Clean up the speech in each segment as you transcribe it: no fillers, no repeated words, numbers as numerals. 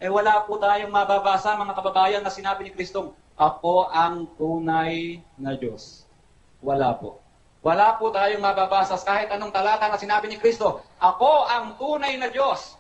wala po tayong mababasa, mga kababayan, na sinabi ni Kristong, ako ang tunay na Diyos. Wala po. Wala po tayong mababasa kahit anong talata na sinabi ni Kristo, ako ang tunay na Diyos.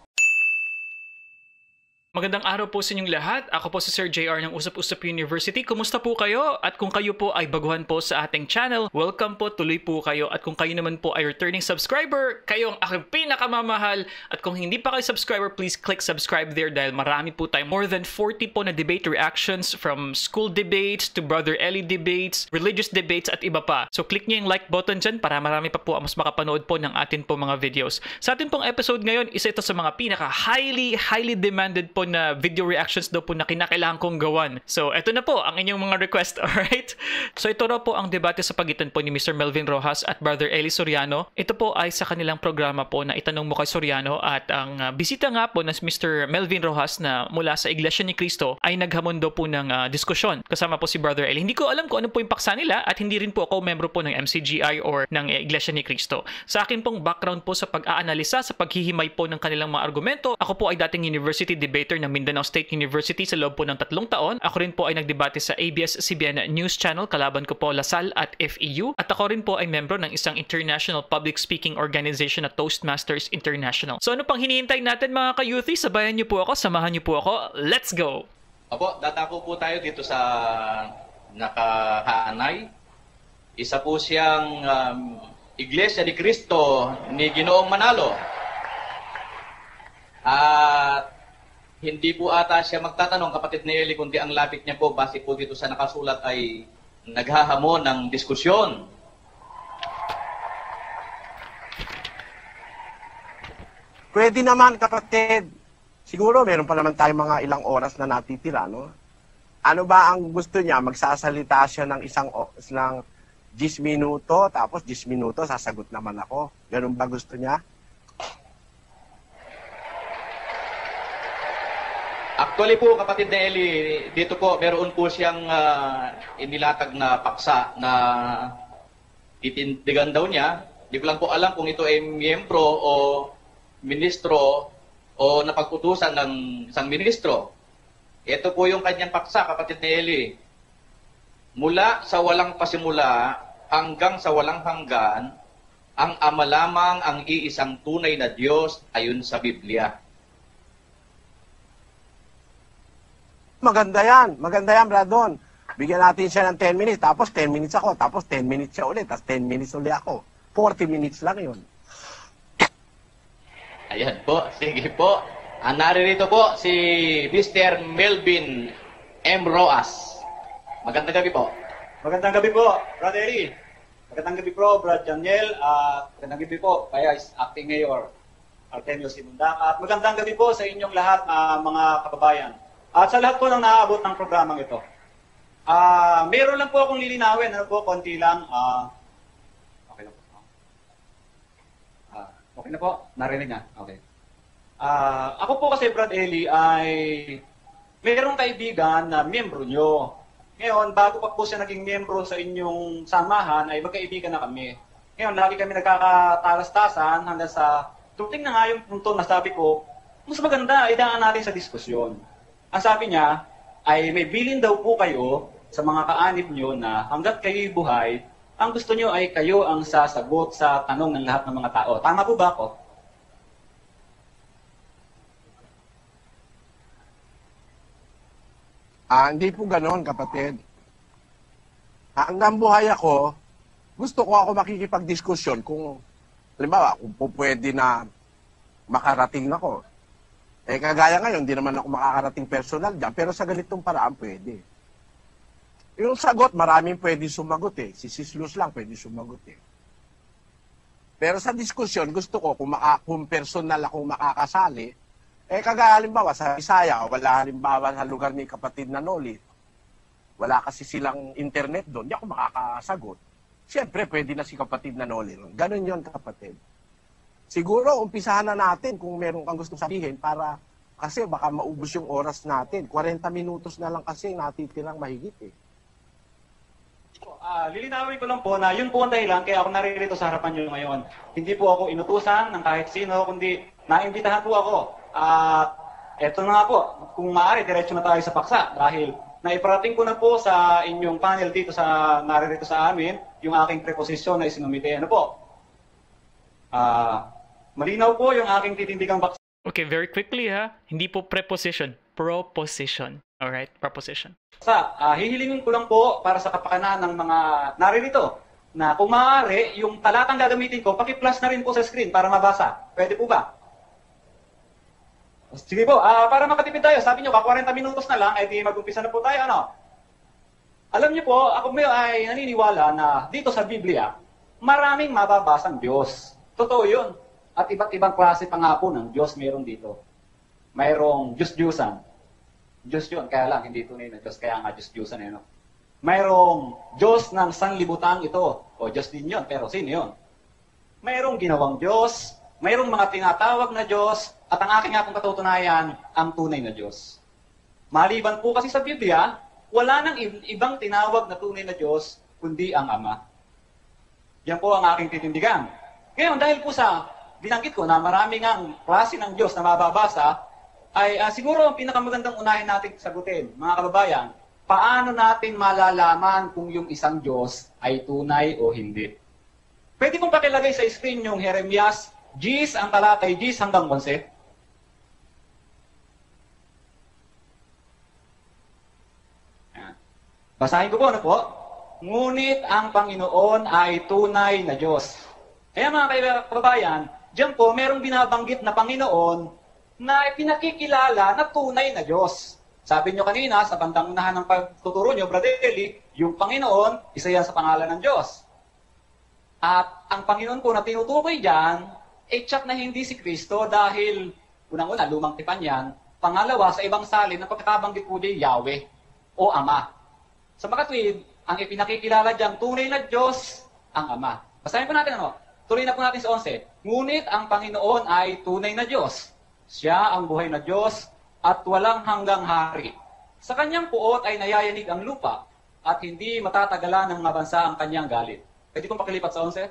Magandang araw po sa inyong lahat. Ako po si Sir JR ng Usap-Usap University. Kumusta po kayo? At kung kayo po ay baguhan po sa ating channel, welcome po, tuloy po kayo. At kung kayo naman po ay returning subscriber, kayo ang aking pinakamamahal. At kung hindi pa kayo subscriber, please click subscribe there dahil marami po tayo. More than 40 po na debate reactions from school debates to Brother Eli debates, religious debates at iba pa. So click nyo yung like button dyan para marami pa po ang mas makapanood po ng atin po mga videos. Sa atin pong episode ngayon, isa ito sa mga highly demanded po na video reactions daw po na kinakailangan kong gawan. So, eto na po ang inyong mga request, alright? So, ito raw po ang debate sa pagitan po ni Mr. Melvin Roxas at Brother Eli Soriano. Ito po ay sa kanilang programa po na Itanong Mo Kay Soriano at ang bisita nga po na Mr. Melvin Roxas na mula sa Iglesia ni Cristo ay naghamon daw po ng diskusyon kasama po si Brother Eli. Hindi ko alam kung ano po yung paksa nila at hindi rin po ako membro po ng MCGI or ng Iglesia ni Cristo. Sa akin pong background po sa pag-aanalisa, sa paghihimay po ng kanilang mga argumento, ako po ay dating university debater ng Mindanao State University sa loob po ng 3 taon. Ako rin po ay nagdebate sa ABS-CBN News Channel, kalaban ko po LaSalle at FEU. At ako rin po ay membro ng isang international public speaking organization na Toastmasters International. So ano pang hinihintay natin mga ka-youthy? Sabayan niyo po ako, samahan niyo po ako. Let's go! Opo, dadako po tayo dito sa nakahanay. Isa po siyang Iglesia ni Cristo ni Ginoong Manalo. At hindi po ata siya magtatanong, kapatid ni Eli, kundi ang lapit niya po, base po dito sa nakasulat, ay naghahamon ng diskusyon. Pwede naman, kapatid. Siguro meron pa naman tayong mga ilang oras na natitira, no? Ano ba ang gusto niya? Magsasalita siya ng ng 10 minuto, tapos 10 minuto, sasagot naman ako. Ganun ba gusto niya? Actually po, kapatid ni Eli, dito po, meron po siyang inilatag na paksa na titindigan daw niya. Di ko lang po alam kung ito ay miyembro o ministro o napag-utusan ng isang ministro. Ito po yung kanyang paksa, kapatid ni Eli. Mula sa walang pasimula hanggang sa walang hanggan, ang Ama lamang ang iisang tunay na Diyos ayon sa Biblia. Maganda yan, Bradon. Bigyan natin siya ng 10 minutes, tapos 10 minutes ako, tapos 10 minutes siya ulit, tapos 10 minutes ulit ako. 40 minutes lang yun. Ayan po, sige po. Naririto po si Mr. Melvin M. Roxas. Magandang gabi po. Magandang gabi po, Brother Eli. Magandang gabi po, Brad Daniel. Magandang gabi po, kaya Acting Mayor Artemio Simundaka. At magandang gabi po sa inyong lahat, mga kababayan. At sa lahat po ng naaabot ng programang ito. Meron lang po akong lilinawin, konti lang. Okay lang po. Okay na po, narinig nga. Okay. Ako po kasi, Brad Eli, ay mayroong kaibigan na miyembro nyo. Ngayon, bago pa po siya naging miyembro sa inyong samahan, ay magkaibigan na kami. Ngayon, lagi kami nagkakatalas-tasan hanggang sa tuting na nga yung punto na sabi ko, mas maganda, idaan natin sa diskusyon. Ang sabi niya ay may bilin daw po kayo sa mga kaanib nyo na hanggat kayo'y buhay, ang gusto nyo ay kayo ang sasagot sa tanong ng lahat ng mga tao. Tama po ba ako? Hindi po ganoon, kapatid. Hanggang buhay ako, gusto ko ako makikipagdiskusyon kung, halimbawa, kung po pwede na makarating ako. Kagaya ngayon, hindi naman ako makakarating personal dyan, pero sa ganitong paraan pwede. Yung sagot, maraming pwede sumagot eh. Si Sis Luz lang pwede sumagot eh. Pero sa diskusyon, gusto ko, kung personal akong makakasali, kagaya halimbawa sa Bisaya, wala halimbawa sa lugar ni kapatid na Noli, wala kasi silang internet doon, hindi ako makakasagot. Siyempre, pwede na si kapatid na Noli. Ganun yun, kapatid. Siguro, umpisahan na natin kung meron kang gusto sabihin para kasi baka maubos yung oras natin. 40 minutos na lang kasi natitirang mahigit eh. Lilinawin ko lang po na yun po ang dahilan kaya ako naririto sa harapan nyo ngayon. Hindi po ako inutusan ng kahit sino, kundi naimbitahan po ako. At eto na nga po, kung maaari, diretso na tayo sa paksa dahil naiparating ko na po sa inyong panel dito naririto sa amin, yung aking preposisyon na isinumite. Ano po? Malinaw po yung aking titindigang paksa. Okay, very quickly ha. Hindi po preposition, proposition. Alright, proposition. Hihilingin ko lang po para sa kapakanan ng mga naririto na kung maaari, yung talatang gagamitin ko, paki-plus na rin po sa screen para mabasa. Pwede po ba? Sige po, para makatipid tayo, sabi nyo, 40 minutos na lang, di mag-umpisa na po tayo, ano? Alam nyo po, ako ay naniniwala na dito sa Biblia, maraming mababasang Diyos. Totoo yun. At iba't ibang klase pa nga po ng Diyos meron dito. Mayroong Diyos-Diyusan. Diyos yun, kaya lang, hindi tunay na Diyos, kaya nga Diyos-Diyusan yun. Mayroong Diyos ng sanlibutan ito. O Diyos din yun, pero sino yun? Mayroong ginawang Diyos, mayroong mga tinatawag na Diyos, at ang aking akong katutunayan, ang tunay na Diyos. Maliban po kasi sa Biblia, wala nang ibang tinawag na tunay na Diyos, kundi ang Ama. Yan po ang aking titindigan. Ngayon, dahil po sa binanggit ko na maraming ang klase ng Diyos na mababasa, ay siguro ang pinakamagandang unahin natin sagutin, mga kababayan, paano natin malalaman kung yung isang Diyos ay tunay o hindi? Pwede kong pakilagay sa screen yung Jeremias 10 ang talatay 10 hanggang 11. Basahin ko po, ano po? Ngunit ang Panginoon ay tunay na Diyos. Kaya mga kababayan, diyan po merong binabanggit na Panginoon na pinakikilala na tunay na Diyos. Sabi nyo kanina, sa bandang unahan ng pagtuturo nyo, Brother Eli, yung Panginoon, isa yan sa pangalan ng Diyos. At ang Panginoon po na tinutukoy dyan, tsak na hindi si Kristo dahil, unang-una, lumang tipan yan. Pangalawa, sa ibang salin, ang pagkakabanggit po di Yahweh o Ama. Sa makatwid, ang ipinakikilala diyang tunay na Diyos, ang Ama. Basahin po natin ano? Tuloy na po natin sa 11. Ngunit ang Panginoon ay tunay na Diyos. Siya ang buhay na Diyos at walang hanggang hari. Sa kanyang puot ay nayayanig ang lupa at hindi matatagalan ng mabansa ang kanyang galit. Pwede kong pakilipat sa 11?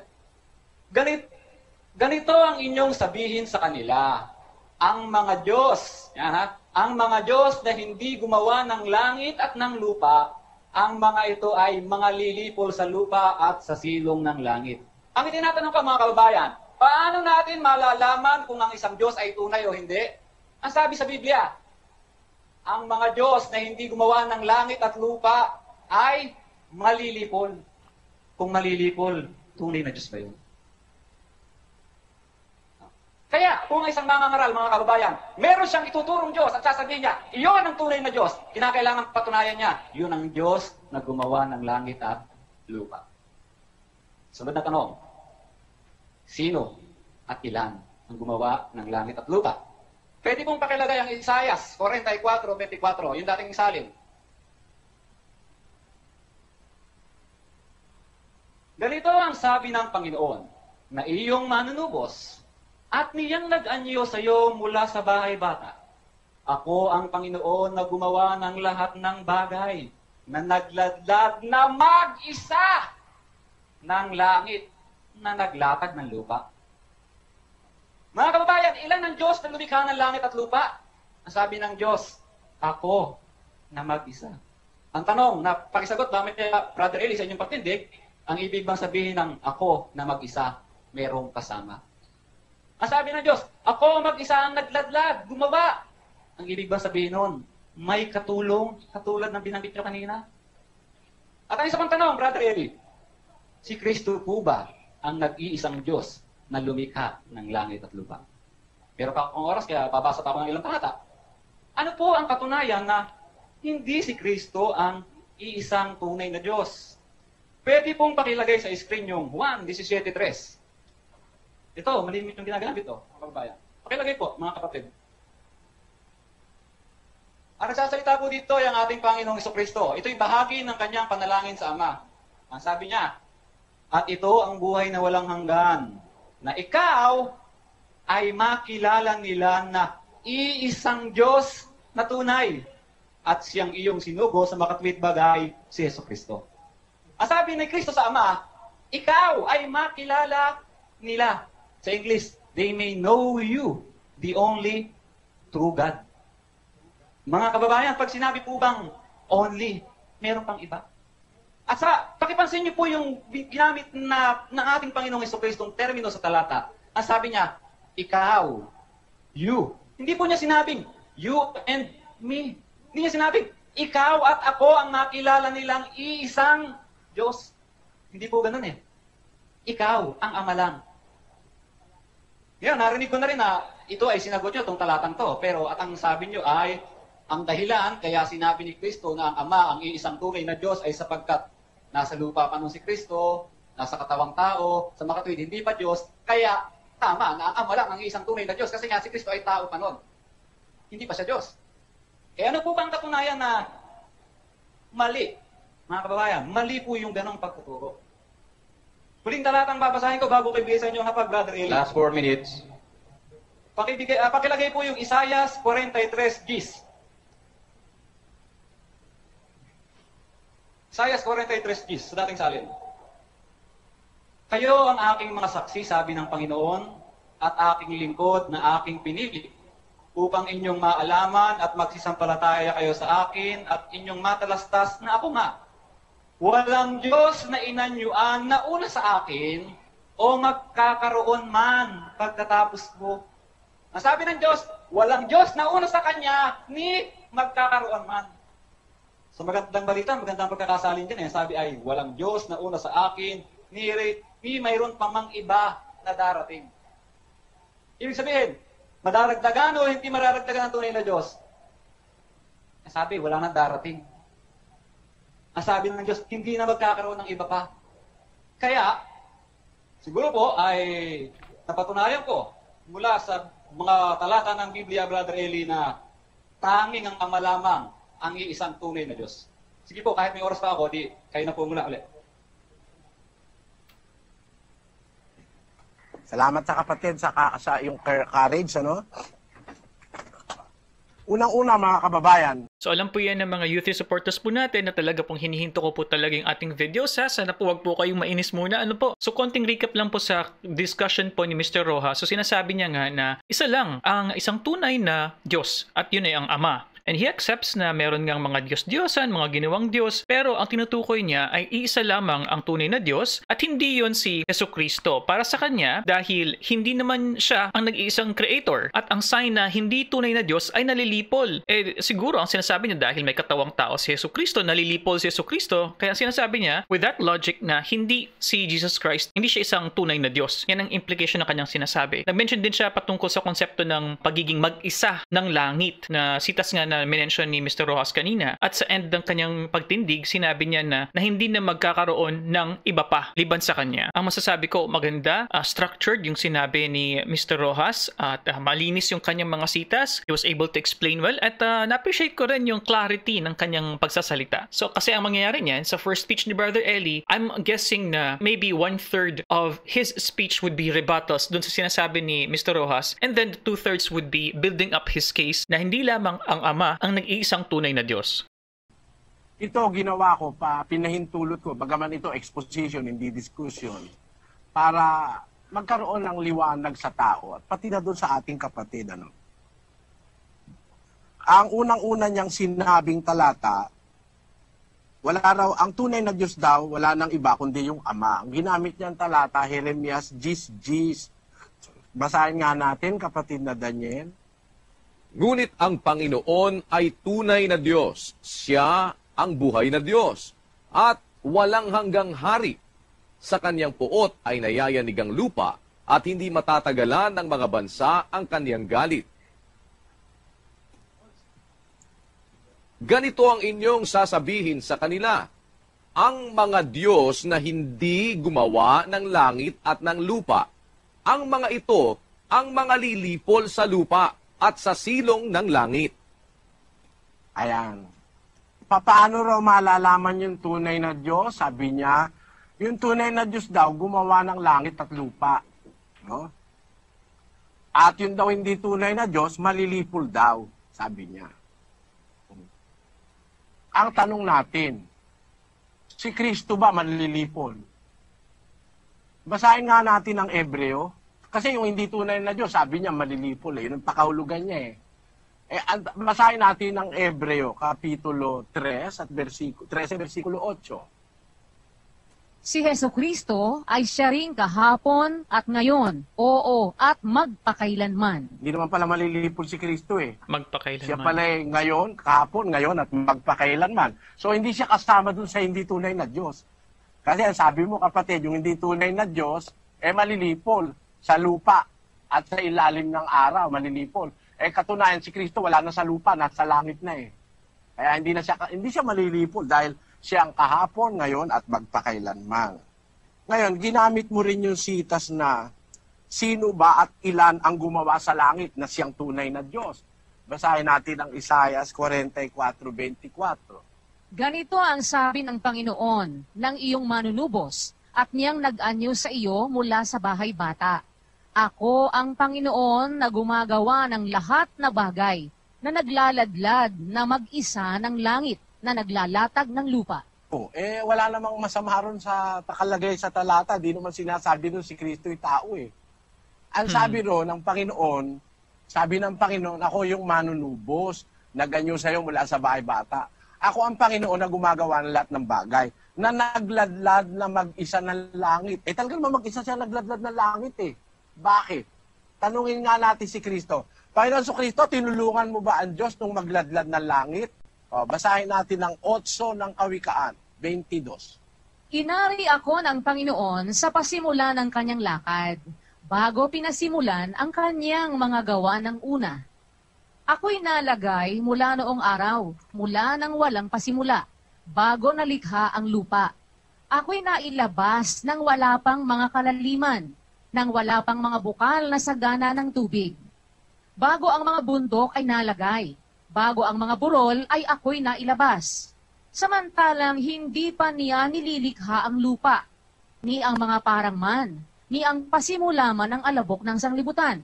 Ganito ang inyong sabihin sa kanila. Ang mga Diyos, ang mga Diyos na hindi gumawa ng langit at ng lupa, ang mga ito ay mga lilipol sa lupa at sa silong ng langit. Ang itinatanong ko mga kababayan, paano natin malalaman kung ang isang Diyos ay tunay o hindi? Ang sabi sa Biblia, ang mga Diyos na hindi gumawa ng langit at lupa ay malilipol. Kung malilipol, tunay na Diyos ba yun? Kaya, kung isang mangangaral, mga kababayan, meron siyang ituturong Diyos at sasabihin niya, iyon ang tunay na Diyos. Kinakailangan patunayan niya, yun ang Diyos na gumawa ng langit at lupa. Sunod na tanong, sino at ilan ang gumawa ng langit at lupa? Pwede pong pakilagay ang Isaias 44:24, yung dating salin. Ganito ang sabi ng Panginoon, na iyong manunubos, at niyang nag-anyo sa iyo mula sa bahay bata. Ako ang Panginoon na gumawa ng lahat ng bagay, na nagladlad na mag-isa ng langit, na naglatag ng lupa. Mga kababayan, ilan ang Diyos na lumikha ng langit at lupa? Ang sabi ng Diyos, ako na mag-isa. Ang tanong, na pakisagot, bakit Brother Eli, sa inyong patindig, ang ibig bang sabihin ng ako na mag-isa, merong kasama? Ang sabi ng Diyos, ako mag-isa ang nagladlad, gumawa. Ang ibig bang sabihin nun, may katulong, katulad ng binanggit nyo kanina? At ang isa pang tanong, Brother Eli, si Kristo po ba ang nag-iisang Diyos na lumikha ng langit at lupa? Pero pa akong oras, kaya babasa pa ako ng ilang talata. Ano po ang katunayan na hindi si Kristo ang iisang tunay na Diyos? Pwede pong pakilagay sa screen yung Juan 17:3. Ito, malimit yung ginagamit ito, mga kababayan. Pakilagay po, mga kapatid. Ang nagsasalita po dito ay ang ating Panginoong Jesucristo. Ito'y bahagi ng kanyang panalangin sa Ama. Ang sabi niya, at ito ang buhay na walang hanggan, na ikaw ay makilala nila na iisang Diyos na tunay, at siyang iyong sinugo sa makatwid bagay, si Jesucristo. Ang sabi ni Kristo sa Ama, ikaw ay makilala nila. Sa English, they may know you, the only true God. Mga kababayan, pag sinabi po bang only, meron pang iba. At sa, pakipansin niyo po yung ginamit na ng ating Panginoong Jesucristong termino sa talata. Ang sabi niya, ikaw, you. Hindi po niya sinabing, you and me. Hindi niya sinabing, ikaw at ako ang nakilala nilang iisang Diyos. Hindi po ganun eh. Ikaw ang Ama lang. Ngayon, narinig ko na rin na ito ay sinagot niyo itong talatang to. Pero at ang sabi niyo ay, ang dahilan kaya sinabi ni Kristo na ang Ama, ang iisang tunay na Diyos ay sapagkat nasa lupa pa nun si Kristo, nasa katawang tao, sa makatuwid, hindi pa Diyos, kaya tama na ang Ama lang ang iisang tunay na Diyos kasi nga si Kristo ay tao pa nun. Hindi pa siya Diyos. Eh ano po bang katunayan na mali? Mga kababayan, mali po yung ganong pagtuturo. Huling talatang babasahin ko bago kay sa inyo ang hapag, Brother Eli. Last 4 minutes. Pakilagay po yung Isaias 43 gis. Isaias 43 gis, sa dating salin. Kayo ang aking mga saksi, sabi ng Panginoon, at aking lingkod na aking pinili, upang inyong maalaman at magsisampalataya kayo sa akin at inyong matalastas na ako nga. Walang Diyos na inanyuan na una sa akin o magkakaroon man pagkatapos ko. Ang sabi ng Diyos, walang Diyos na una sa Kanya ni magkakaroon man. So magandang balita, magandang pagkakasalin dyan. Sabi ay, walang Diyos na una sa akin ni mayroon pa mang iba na darating. Ibig sabihin, madaragdagan o hindi mararagdagan ang tunay na Diyos? Sabi, wala nang darating. Ang sabi ng Diyos, hindi na magkakaroon ng iba pa. Kaya, siguro po ay napatunayan ko mula sa mga talata ng Biblia, Brother Eli, na tanging ang Ama lamang ang iisang tunay na Diyos. Sige po, kahit may oras pa ako, di kayo na po mula ulit. Salamat sa kapatid sa yung courage, ano? Unang-una, mga kababayan. So alam po yan ng mga youth supporters po natin na talaga pong hinihinto ko po talaga yung ating videos ha. Sana po wag po kayong mainis muna. Ano po? So konting recap lang po sa discussion po ni Mr. Rojas. So sinasabi niya nga na isa lang ang isang tunay na Diyos at yun ay ang Ama. And he accepts na meron ngang mga Diyos-Diyosan, mga ginawang Diyos, pero ang tinutukoy niya ay iisa lamang ang tunay na Diyos at hindi yon si Jesucristo. Para sa kanya, dahil hindi naman siya ang nag-iisang creator at ang sign na hindi tunay na Diyos ay nalilipol. Eh siguro ang sinasabi niya dahil may katawang tao si Jesucristo, nalilipol si Jesucristo, kaya sinasabi niya with that logic na hindi si Jesus Christ, hindi siya isang tunay na Diyos. Yan ang implication ng kanyang sinasabi. Nag-mention din siya patungkol sa konsepto ng pagiging mag-isa ng langit na sitas nga na mention ni Mr. Rojas kanina. At sa end ng kanyang pagtindig, sinabi niya na hindi na magkakaroon ng iba pa liban sa kanya. Ang masasabi ko, maganda, structured yung sinabi ni Mr. Rojas at malinis yung kanyang mga sitas. He was able to explain well at na-appreciate ko rin yung clarity ng kanyang pagsasalita. So kasi ang mangyayari niyan, sa first speech ni Brother Eli, I'm guessing na maybe 1/3 of his speech would be rebuttals dun sa sinasabi ni Mr. Rojas and then the 2/3 would be building up his case na hindi lamang ang Ama ang nag-iisang tunay na Diyos. Ito ginawa ko, pinahintulot ko, bagaman ito exposition, hindi discussion, para magkaroon ng liwanag sa tao at pati na doon sa ating kapatid. Ano? Ang unang-una niyang sinabing talata, wala raw, ang tunay na Diyos daw, wala nang iba kundi yung Ama. Ang ginamit niyang talata, Jeremias 10:10. Basahin nga natin, kapatid na Daniel. Ngunit ang Panginoon ay tunay na Diyos. Siya ang buhay na Diyos. At walang hanggang hari. Sa kanyang puot ay nayayanig ang lupa at hindi matatagalan ng mga bansa ang kanyang galit. Ganito ang inyong sasabihin sa kanila. Ang mga Diyos na hindi gumawa ng langit at ng lupa. Ang mga ito ang mga lilipol sa lupa at sa silong ng langit. Ayan. Paano raw malalaman yung tunay na Diyos? Sabi niya, yung tunay na Diyos daw, gumawa ng langit at lupa. No? At yun daw hindi tunay na Diyos, malilipol daw, sabi niya. Ang tanong natin, si Kristo ba malilipol? Basahin nga natin ang Hebreo. Kasi yung hindi tunay na Diyos, sabi niya malilipol. Yun ang pakahulugan niya eh. Basahin natin ang Hebreo, Kapitulo 3 at 13, versikulo 8. Si Jesucristo ay siya rin kahapon at ngayon, oo, at magpakailanman. Hindi naman pala malilipol si Kristo eh. Magpakailanman. Siya pala ngayon, kahapon, ngayon, at magpakailanman. So hindi siya kasama dun sa hindi tunay na Diyos. Kasi ang sabi mo kapatid, yung hindi tunay na Diyos, malilipol sa lupa at sa ilalim ng araw, malilipol. Katunayan si Kristo wala na sa lupa, nasa langit na eh. Kaya hindi siya malilipol dahil siya ang kahapon, ngayon, at magpakailanman. Ngayon, ginamit mo rin yung sitas na sino ba at ilan ang gumawa sa langit na siyang tunay na Diyos. Basahin natin ang Isaiah 44:24. Ganito ang sabi ng Panginoon ng iyong manunubos at niyang nag-anyo sa iyo mula sa bahay bata. Ako ang Panginoon na gumagawa ng lahat na bagay na naglaladlad na mag-isa ng langit na naglalatag ng lupa. Wala namang masama ron sa takalagay sa talata. Di naman sinasabi doon si Kristo'y tao eh. Ang sabi ron ng Panginoon, sabi ng Panginoon, ako yung manunubos na ganyo sa'yo mula sa bahay bata. Ako ang Panginoon na gumagawa ng lahat ng bagay na nagladlad na mag-isa ng langit. Talagang mag-isa siya nagladlad ng langit eh. Bakit? Tanungin nga natin si Kristo. Panginoon Kristo, tinulungan mo ba ang Diyos nung magladlad ng langit? Basahin natin ang 8 ng Kawikaan, 22. Inari ako ng Panginoon sa pasimula ng kanyang lakad, bago pinasimulan ang kanyang mga gawa ng una. Ako'y nalagay mula noong araw, mula nang walang pasimula, bago nalikha ang lupa. Ako'y nailabas nang wala pang mga kalaliman, nang wala pang mga bukal na sagana ng tubig. Bago ang mga bundok ay nalagay, bago ang mga burol ay ako'y nailabas. Samantalang hindi pa niya nililikha ang lupa, ni ang mga parangman, ni ang pasimula man ng alabok ng sanglibutan.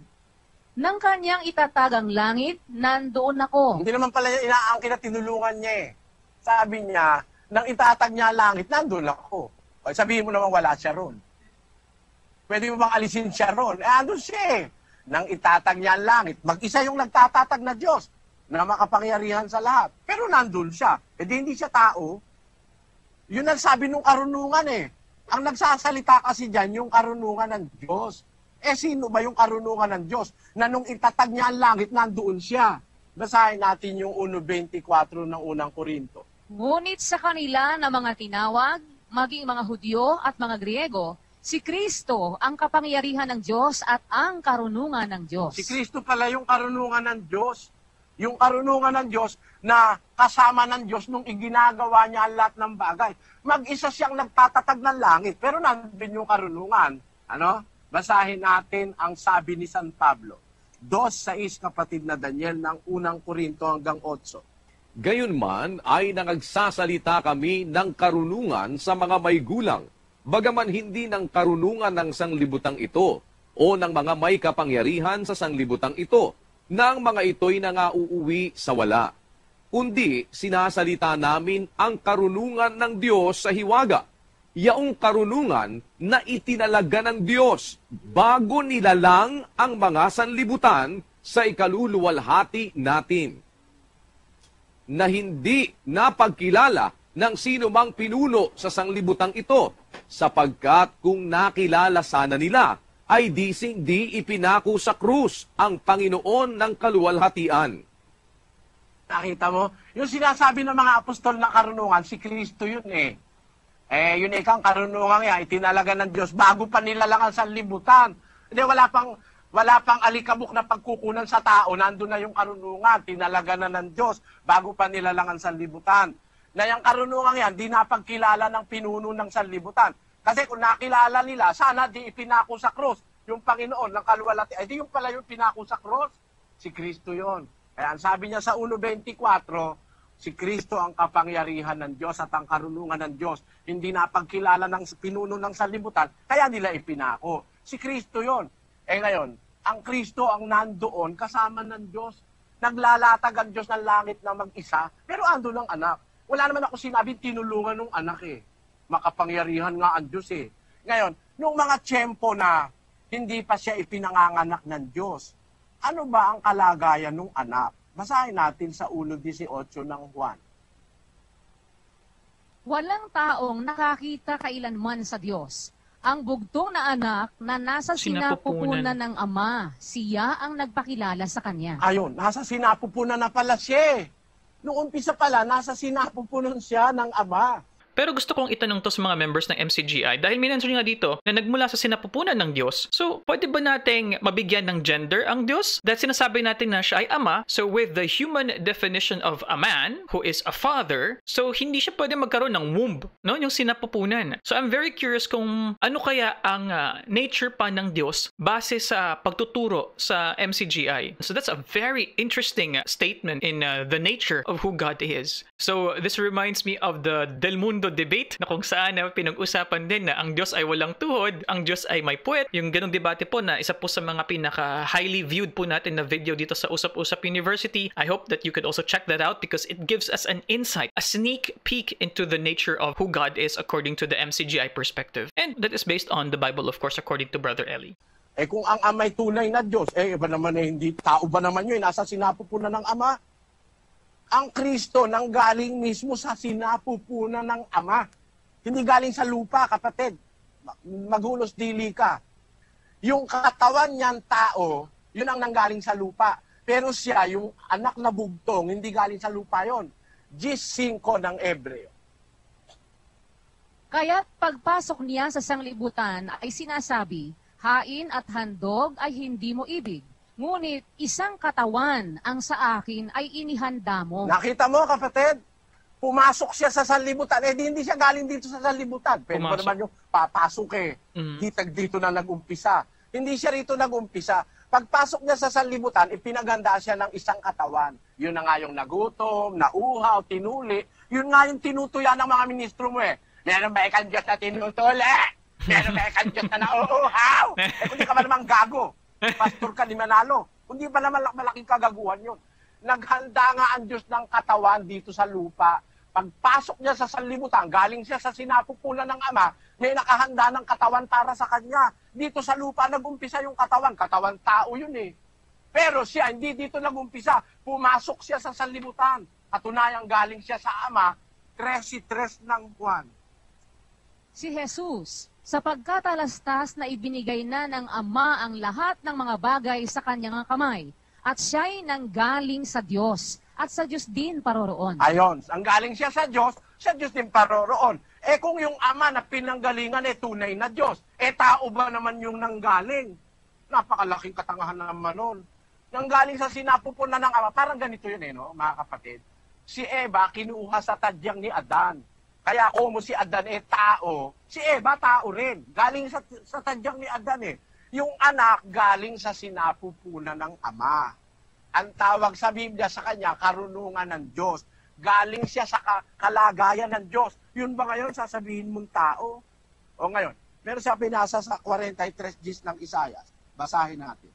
Nang kanyang itatag ang langit, nandoon ako. Hindi naman pala inaangkin na tinulungan niya eh. Sabi niya, nang itatag niya ang langit, nandoon ako. Sabihin mo naman wala siya ron. Pwede mo bang alisin siya ron? Andun siya eh. Nang itatag niya ang langit, mag-isa yung nagtatatag na Diyos na makapangyarihan sa lahat. Pero nandun siya. Hindi siya tao. Yun ang sabi nung karunungan eh. Ang nagsasalita kasi dyan, yung karunungan ng Diyos. Sino ba yung karunungan ng Diyos? Na nung itatag niya ang langit, nandoon siya. Basahin natin yung 1:24 ng unang Korinto. Ngunit sa kanila na mga tinawag, maging mga Hudyo at mga Griego, si Kristo ang kapangyarihan ng Diyos at ang karunungan ng Diyos. Si Kristo pala yung karunungan ng Diyos. Yung karunungan ng Diyos na kasama ng Diyos nung iginagawa niya ang lahat ng bagay. Mag-isa siyang nagtatatag ng langit, pero nandun yung karunungan. Basahin natin ang sabi ni San Pablo. 2:6 kapatid na Daniel ng unang Korinto hanggang 8. Gayunman ay nangagsasalita kami ng karunungan sa mga may gulang, bagaman hindi ng karunungan ng sanglibutang ito o ng mga may kapangyarihan sa sanglibutang ito, na ang mga ito'y nangauuwi sa wala. Kundi sinasalita namin ang karunungan ng Diyos sa hiwaga, yaong karunungan na itinalaga ng Diyos bago nilalang ang mga sanlibutan sa ikaluluwalhati natin, na hindi napagkilala ng sino mang pinuno sa sanglibutang ito, sapagkat kung nakilala sana nila, ay di ipinako sa krus ang Panginoon ng kaluwalhatian. Nakita mo? Yung sinasabi ng mga apostol na karunungan, si Kristo yun eh. Yun ikang karunungan niya, itinalaga ng Diyos bago pa nilalang sa libutan. Hindi, wala pang alikabok na pagkukunan sa tao, nandun na yung karunungan, tinalaga na ng Diyos bago pa nilalangan sa libutan. Na yung karunungan yan, di napagkilala ng pinuno ng sanlibutan. Kasi kung nakilala nila, sana di ipinako sa cross yung Panginoon ng kaluwalhati. Di yung pala yung pinako sa cross, si Kristo yon. Kaya sabi niya sa 1:24, si Kristo ang kapangyarihan ng Diyos at ang karunungan ng Diyos. Hindi napagkilala ng pinuno ng sanlibutan, kaya nila ipinako. Si Kristo yon. Ngayon, ang Kristo ang nandoon kasama ng Diyos. Naglalatag ang Diyos ng langit na mag-isa, pero ando ng anak. Wala naman ako sinabing tinulungan ng anak eh. Makapangyarihan nga ang Diyos eh. Ngayon, nung mga tiyempo na hindi pa siya ipinanganganak ng Diyos, ano ba ang kalagayan ng anak? Basahin natin sa 1:18 ng Juan. Walang taong nakakita kailanman sa Diyos. Ang bugtong na anak na nasa Sinapupunan. sinapupunan ng Ama, siya ang nagpakilala sa Kanya. Ayun, nasa sinapupunan na pala siya. Noong umpisa pala, nasa sinapupunan siya ng Ama. Pero gusto kong itanong to sa mga members ng MCGI dahil minention nga dito na nagmula sa sinapupunan ng Diyos. So, pwede ba nating mabigyan ng gender ang Diyos? Dahil sinasabi natin na siya ay ama, so with the human definition of a man who is a father, so hindi siya pwede magkaroon ng womb, no? Yung sinapupunan. So, I'm very curious kung ano kaya ang nature pa ng Diyos base sa pagtuturo sa MCGI. So, that's a very interesting statement in the nature of who God is. So, this reminds me of the Del Mundo debate na kung saan pinag-usapan din na ang Diyos ay walang tuhod, ang Diyos ay may puwet. Yung ganong debate po na isa po sa mga pinaka-highly viewed po natin na video dito sa Usap-Usap University. I hope that you could also check that out because it gives us an insight, a sneak peek into the nature of who God is according to the MCGI perspective. And that is based on the Bible, of course, according to Brother Eli. Kung ang Ama ay tunay na Diyos, iba naman hindi tao ba naman yun, nasa sinapupunan ng Ama? Ang Kristo nanggaling mismo sa sinapupunan ng Ama. Hindi galing sa lupa, kapatid. Maghulos dili ka. Yung katawan niyang tao, yun ang nanggaling sa lupa. Pero siya, yung anak na bugtong, hindi galing sa lupa yon. Gis 5 ng Ebreo. Kaya't pagpasok niya sa sanglibutan ay sinasabi, hain at handog ay hindi mo ibig. Ngunit isang katawan ang sa akin ay inihanda mo. Nakita mo, kapatid? Pumasok siya sa sanlibutan. Hindi siya galing dito sa sanlibutan. Pero Pumasok. naman yung papasok Mhm. dito na nag-umpisa. Hindi siya rito nag-umpisa. Pagpasok niya sa sanlibutan, ipinaganda siya ng isang katawan. Yun na nga yung nagutom, nauhaw, tinuli. Yun nga yung tinutuya ng mga ministro mo eh. Meron ba ikang Diyos na tinutuli? Meron ba ikang Diyos na nauuhaw? Kung di ka ba namang gago? Pastor ka ni Manalo. Hindi ba naman malaking kagaguhan yun? Naghanda nga ang Diyos ng katawan dito sa lupa. Pagpasok niya sa sanlibutan, galing siya sa sinapupunan ng Ama, may nakahanda ng katawan para sa kanya. Dito sa lupa nag-umpisa yung katawan. Katawan tao yun eh. Pero siya, hindi dito nag-umpisa. Pumasok siya sa sanlibutan. Katunayang galing siya sa Ama, 13:3 ng Juan. Si Jesus, sapagkat alastas na ibinigay na ng Ama ang lahat ng mga bagay sa kanyang kamay, at siya'y nanggaling sa Diyos, at sa Diyos din paroroon. Ayon, ang galing siya sa Diyos din paroroon. Kung yung Ama na pinanggalingan tunay na Diyos, tao ba naman yung nanggaling? Napakalaking katangahan naman nun. Nanggaling sa sinapupunan ng Ama, parang ganito yun no, mga kapatid. Si Eva kinuha sa tadyang ni Adan. Kaya kung si Adan tao, si Eva tao rin. Galing sa tadyang ni Adan Yung anak galing sa sinapupunan ng Ama. Ang tawag sa Biblia sa kanya, karunungan ng Diyos. Galing siya sa kalagayan ng Diyos. Yun ba ngayon sasabihin mong tao? O ngayon, meron siya pinasa sa 43 ng Isaias. Basahin natin.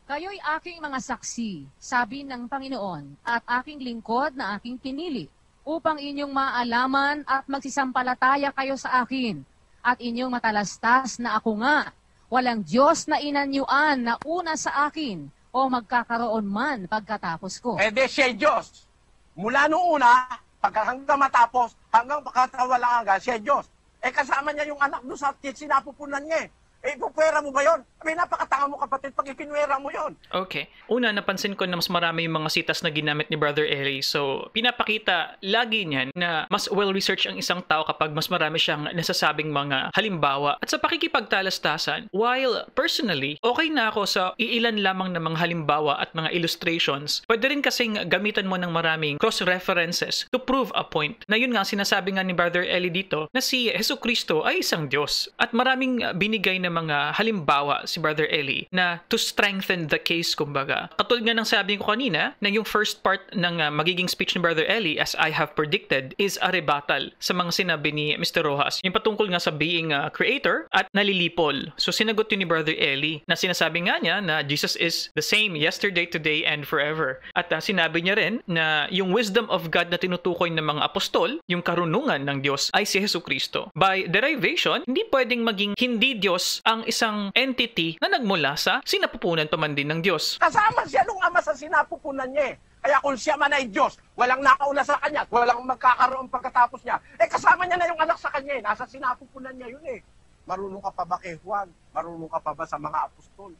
Kayo'y aking mga saksi, sabi ng Panginoon, at aking lingkod na aking pinili, upang inyong maalaman at magsisampalataya kayo sa akin, at inyong matalastas na ako nga, walang Diyos na inanyuan na una sa akin, o magkakaroon man pagkatapos ko. Di siya Diyos. Mula nung una, hanggang matapos, hanggang pagkatawala hanggang siya Diyos. Kasama niya yung anak doon sa sinapupunan niya ipupwera mo ba yun? Napakatanga mo kapatid pag ipinwera mo yun. Okay. Una, napansin ko na mas marami yung mga sitas na ginamit ni Brother Eli. So, pinapakita lagi niyan na mas well-researched ang isang tao kapag mas marami siyang nasasabing mga halimbawa. At sa pakikipagtalastasan, while personally, okay na ako sa iilan lamang na mga halimbawa at mga illustrations, pwede rin kasing gamitan mo ng maraming cross-references to prove a point. Na yun nga, sinasabi nga ni Brother Eli dito na si Jesucristo ay isang Diyos. At maraming binigay na mga halimbawa si Brother Eli na to strengthen the case, kumbaga. Katulad nga ng sabi ko kanina na yung first part ng magiging speech ni Brother Eli, as I have predicted, is a rebuttal sa mga sinabi ni Mr. Rojas. Yung patungkol nga sa being a creator at nalilipol. So sinagot yun ni Brother Eli na sinasabi nga niya na Jesus is the same yesterday, today, and forever. At sinabi niya rin na yung wisdom of God na tinutukoy ng mga apostol, yung karunungan ng Diyos, ay si Jesucristo. By derivation, hindi pwedeng maging hindi Diyos ang isang entity na nagmula sa sinapupunan pa man din ng Diyos. Kasama siya nung ama sa sinapupunan niya eh. Kaya kung siya man ay Diyos, walang nakauna sa kanya at walang magkakaroon pagkatapos niya, kasama niya na yung anak sa kanya eh. Nasa sinapupunan niya yun eh. Marunong ka pa ba kay Juan? Marunong ka pa ba sa mga apostol?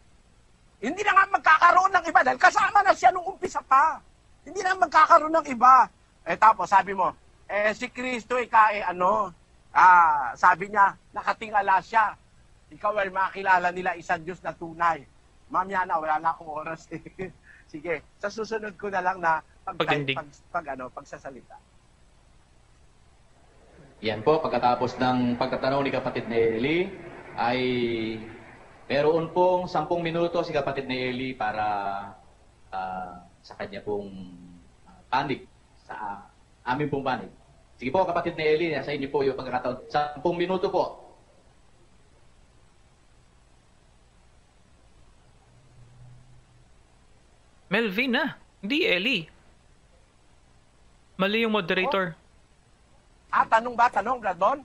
Hindi na nga magkakaroon ng iba dahil kasama na siya nung umpisa pa. Hindi na magkakaroon ng iba. Tapos sabi mo, si Kristo sabi niya, nakatingala siya. Ikaw ay makilala nila isang Diyos na tunay. Mamaya na, wala na akong oras eh. Sige, sa susunod ko na lang na pagsasalita. Yan po, pagkatapos ng pagtatanong ni kapatid na Eli, ay meron pong 10 minuto si kapatid na Eli para sa kanya pong panig, sa amin pong panig. Sige po, kapatid na Eli, sa inyo po yung pagkakataon. 10 minuto po. Melvin na, hindi Eli. Mali yung moderator. Tanong ba? Tanong, Bradon?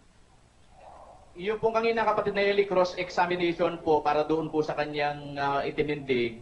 Yung pong kanina kapatid na Eli, cross-examination po para doon po sa kanyang itinindig.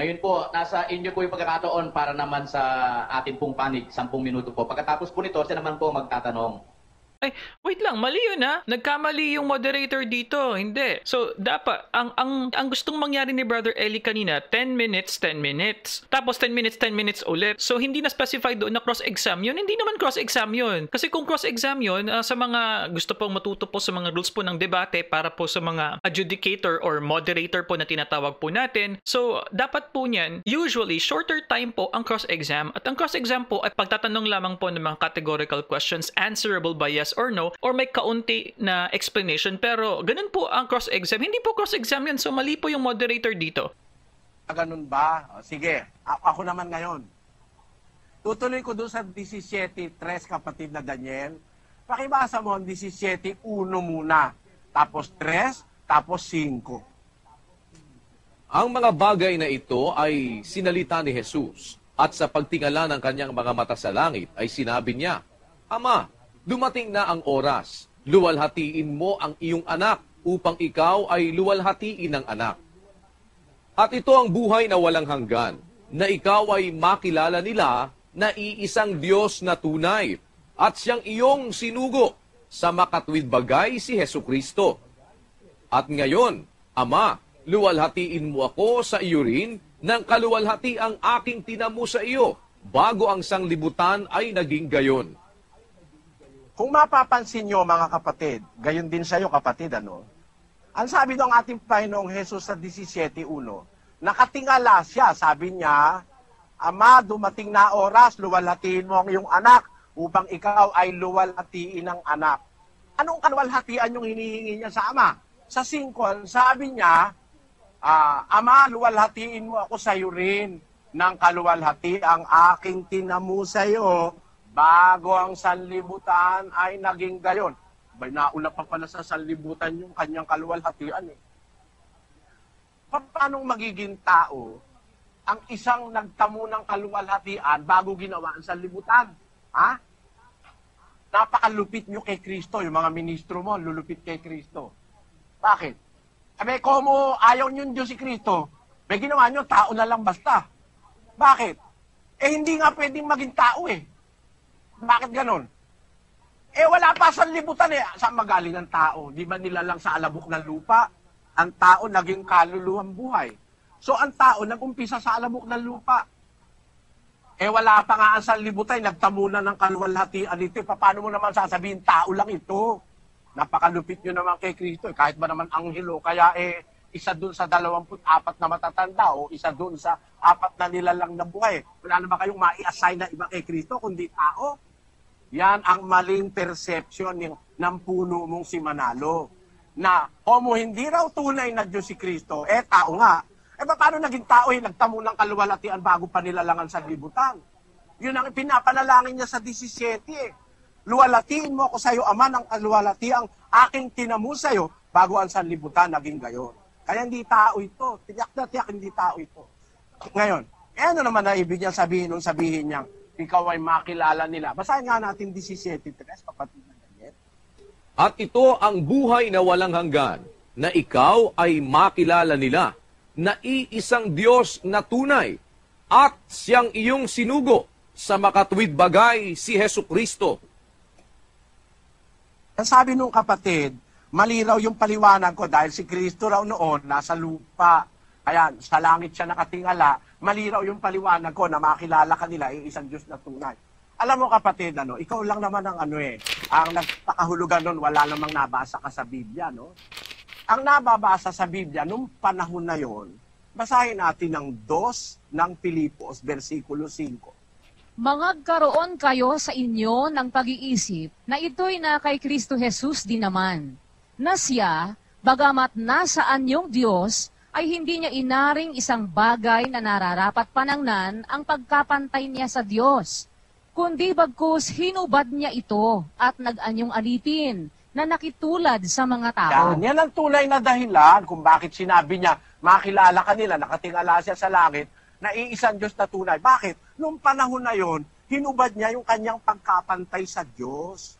Ngayon po, nasa inyo po yung pagkakataon para naman sa atin pong panig, 10 minuto po. Pagkatapos po nito, siya naman po magtatanong. Ay, wait lang, mali yun ha. Nagkamali yung moderator dito. Hindi. So, dapat, ang gustong mangyari ni Brother Eli kanina, 10 minutes, 10 minutes. Tapos 10 minutes, 10 minutes ulit. So, hindi na specified doon na cross-exam yun. Hindi naman cross-exam yun. Kasi kung cross-exam yun, sa mga gusto pong matuto po sa mga rules po ng debate para po sa mga adjudicator or moderator po na tinatawag po natin. So, dapat po niyan, usually, shorter time po ang cross-exam. At ang cross-exam po ay pagtatanong lamang po ng mga categorical questions answerable by yes or no, or may kaunti na explanation, pero ganun po ang cross-exam. Hindi po cross-exam yan, so mali po yung moderator dito. Ganun ba? Sige, ako naman ngayon. Tutuloy ko doon sa 17:3, kapatid na Daniel. Pakibasa mo ang 17:1 muna, tapos 3, tapos 5. Ang mga bagay na ito ay sinalita ni Jesus at sa pagtingala ng kanyang mga mata sa langit ay sinabi niya, Ama, dumating na ang oras. Luwalhatiin mo ang iyong anak upang ikaw ay luwalhatiin ng anak. At ito ang buhay na walang hanggan, na ikaw ay makilala nila na iisang Diyos na tunay at siyang iyong sinugo sa makatwid bagay si Hesukristo. At ngayon, Ama, luwalhatiin mo ako sa iyo rin ng kaluwalhati ang aking tinamo sa iyo bago ang sanglibutan ay naging gayon. Kung mapapansin nyo mga kapatid, gayon din sa iyo kapatid, ang sabi ng ating Panginoong Jesus sa 17:1, nakatingala siya, sabi niya, Ama, dumating na oras, luwalhatiin mo ang iyong anak upang ikaw ay luwalhatiin ng anak. Anong kaluwalhatian yung hinihingi niya sa Ama? Sa 5, sabi niya, Ama, luwalhatiin mo ako sa iyo rin ng kaluwalhati ang aking tinamo sa iyo bago ang sanlibutan ay naging gayon. Nauna pa pala sa sanlibutan yung kanyang kaluwalhatian eh. Paano magiging tao ang isang nagtamo ng kaluwalhatian bago ginawa ang sanlibutan? Ha? Napakalupit nyo kay Kristo, yung mga ministro mo, lulupit kay Kristo. Bakit? Como ayaw nyo Diyos si Kristo, may ginawa nyo, tao na lang basta. Bakit? Hindi nga pwedeng maging tao eh. Bakit ganon? Wala pa sa libutan eh. Saan magaling ang tao? Di ba nila lang sa alabok ng lupa? Ang tao naging kaluluwang buhay. So ang tao nag-umpisa sa alabok ng lupa. Wala pa nga ang sanlibutan, nagtamo na ng kaluwalhatian ito. Paano mo naman sasabihin, tao lang ito? Napakalupit nyo naman kay Kristo. Kahit ba naman anghelo, kaya isa dun sa 24 na matatanda o isa dun sa 4 na nilalang na buhay. Wala na ba kayong mai-assign na iba kay Kristo kundi tao? Yan ang maling perception ng puno mong si Manalo. Na hindi raw tunay na Diyos si Kristo, tao nga. Paano naging tao nagtamo ng kaluwalhatian bago pa nilalangan sa libutan? Yun ang pinapanalangin niya sa 17 Luwalhatiin mo ako sa iyo, Ama, ng kaluwalhati ang aking tinamo sa iyo bago ang sanlibutan naging gayon. Kaya hindi tao ito. Tiyak na tiyak, hindi tao ito. Ngayon, ano naman na ibig niyang sabihin nung sabihin niyang ikaw ay makilala nila. Basahin nga natin 17:3, kapatid na Daniel. At ito ang buhay na walang hanggan, na ikaw ay makilala nila na iisang Diyos na tunay at siyang iyong sinugo sa makatuwid bagay si Hesukristo. Ang sabi nung kapatid, malinaw yung paliwanag ko dahil si Kristo raw noon nasa lupa. Kaya sa langit siya nakatingala, malinaw yung paliwanag ko na makilala kanila yung isang Diyos na tunay. Alam mo kapatid, ikaw lang naman ang ang nagpakahulugan nun, wala namang nabasa ka sa Biblia, no? Ang nababasa sa Biblia, nung panahon na yon, basahin natin ang 2 ng Pilipos, versikulo 5. Mangagkaroon kayo sa inyo ng pag-iisip na ito'y na kay Kristo Jesus din naman, na siya, bagamat nasa anyong Diyos, ay hindi niya inaring isang bagay na nararapat panangnan ang pagkapantay niya sa Diyos, kundi bagkus hinubad niya ito at nag-anyong alipin na nakitulad sa mga tao. Yan ang tunay na dahilan kung bakit sinabi niya, makilala ka nila, nakatingala siya sa langit, na iisang Diyos na tunay. Bakit? Noong panahon na yon, hinubad niya yung kanyang pagkapantay sa Diyos.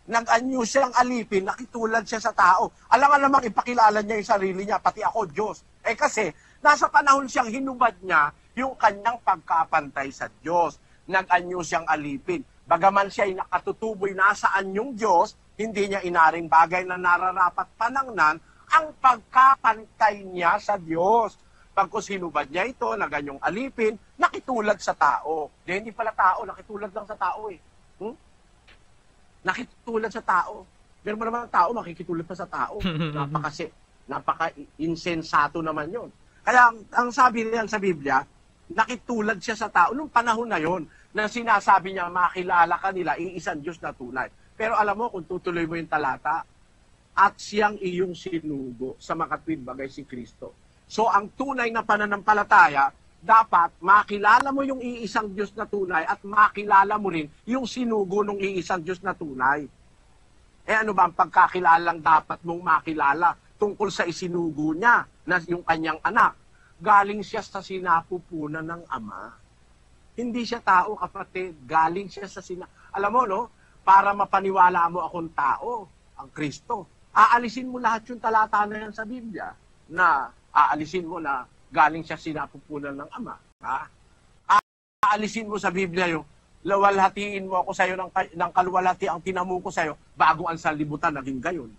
Nag-anyo siyang alipin, nakitulad siya sa tao. Alam nga namang ipakilala niya yung sarili niya, pati ako Diyos. Kasi, nasa panahon siyang hinubad niya yung kanyang pagkapantay sa Diyos. Nag-anyo siyang alipin. Bagaman siya ay nakatutuboy nasa anyong Diyos, hindi niya inaring bagay na nararapat panangnan ang pagkapantay niya sa Diyos. Pagkus hinubad niya ito, naganyong alipin, nakitulad sa tao. Hindi pala tao, nakitulad lang sa tao Nakitulad sa tao. Pero mo naman ang tao, makikitulad pa sa tao. Napaka-insensato naman yon. Kaya ang sabi niyan sa Biblia, nakitulad siya sa tao nung panahon na yon na sinasabi niya, makilala ka nila, iisang Diyos na tunay. Pero alam mo, kung tutuloy mo yung talata, at siyang iyong sinugo sa makatwid bagay si Kristo. So, ang tunay na pananampalataya, dapat makilala mo yung iisang Diyos na tunay at makilala mo rin yung sinugo ng iisang Diyos na tunay. Ano ba ang pagkakilalang dapat mong makilala tungkol sa isinugo niya na yung kanyang anak? Galing siya sa sinapupunan ng Ama. Hindi siya tao, kapatid. Galing siya sa Alam mo, no? Para mapaniwala mo akong tao, ang Kristo. Aalisin mo lahat yung talata na yan sa Biblia na aalisin mo na galing siya sinapupunan ng Ama. Aalisin mo sa Biblia yung lawalhatiin mo ako sa'yo ng kaluwalhati ang tinamu ko sa'yo bago ang sanlibutan naging gayon.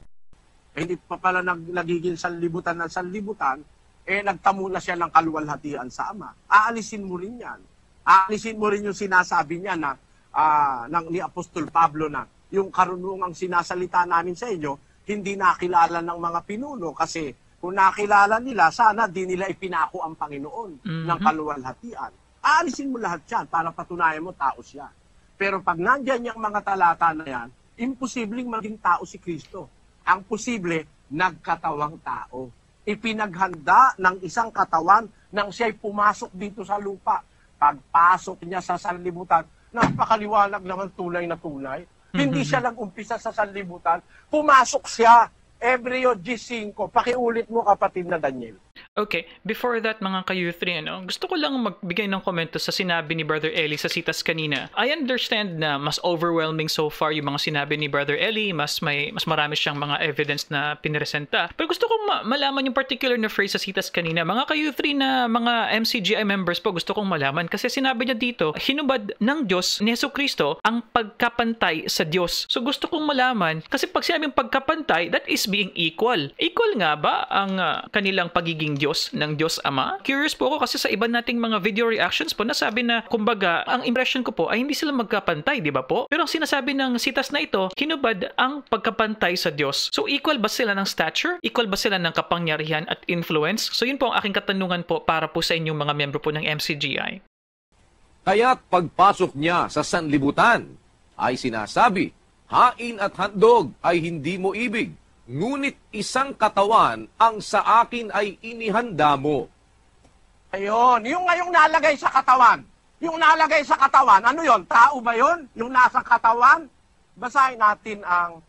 Hindi pa pala nagiging sanlibutan ng sanlibutan, nagtamo na siya ng kaluwalhatian sa Ama. Aalisin mo rin yan. Aalisin mo rin yung sinasabi niya na ni Apostol Pablo na yung karunungang sinasalita namin sa inyo, hindi nakilala ng mga pinuno kasi kung nakilala nila, sana di nila ipinako ang Panginoon ng kaluwalhatian. Aalisin mo lahat yan para patunayan mo tao siya. Pero pag nandyan yung mga talata na yan, imposibleng maging tao si Kristo. Ang posible, nagkatawang tao. Ipinaghanda ng isang katawan nang siya'y pumasok dito sa lupa. Pagpasok niya sa sanlibutan, napakaliwanag naman tunay na tunay. Hindi siya nag-umpisa sa sanlibutan, pumasok siya. Ebreo 5, pakiulit mo kapatid na Daniel. Okay, before that mga ka-youth rin, gusto ko lang magbigay ng komento sa sinabi ni Brother Eli sa sitas kanina. I understand na mas overwhelming so far yung mga sinabi ni Brother Eli, mas marami siyang mga evidence na pinresenta. Pero gusto kong malaman yung particular na phrase sa sitas kanina. Mga ka-youth rin na mga MCGI members po, gusto kong malaman kasi sinabi niya dito, hinubad ng Diyos ni Hesukristo ang pagkapantay sa Diyos. So gusto kong malaman, kasi pag sinabing pagkapantay, that is being equal. Equal nga ba ang kanilang pagiging Diyos ng Diyos Ama? Curious po ako kasi sa iba nating mga video reactions po nasabi na kumbaga ang impression ko po ay hindi sila magkapantay, di ba po? Pero ang sinasabi ng sitas na ito, hinubad ang pagkapantay sa Diyos. So equal ba sila ng stature? Equal ba sila ng kapangyarihan at influence? So yun po ang aking katanungan po para po sa inyong mga miyembro po ng MCGI. Kaya't pagpasok niya sa sanlibutan ay sinasabi, hain at handog ay hindi mo ibig. Ngunit isang katawan ang sa akin ay inihanda mo. Ayun, yung ngayong nalagay sa katawan. Yung nalagay sa katawan, ano yon? Tao ba yon? Yung nasa katawan? Basahin natin ang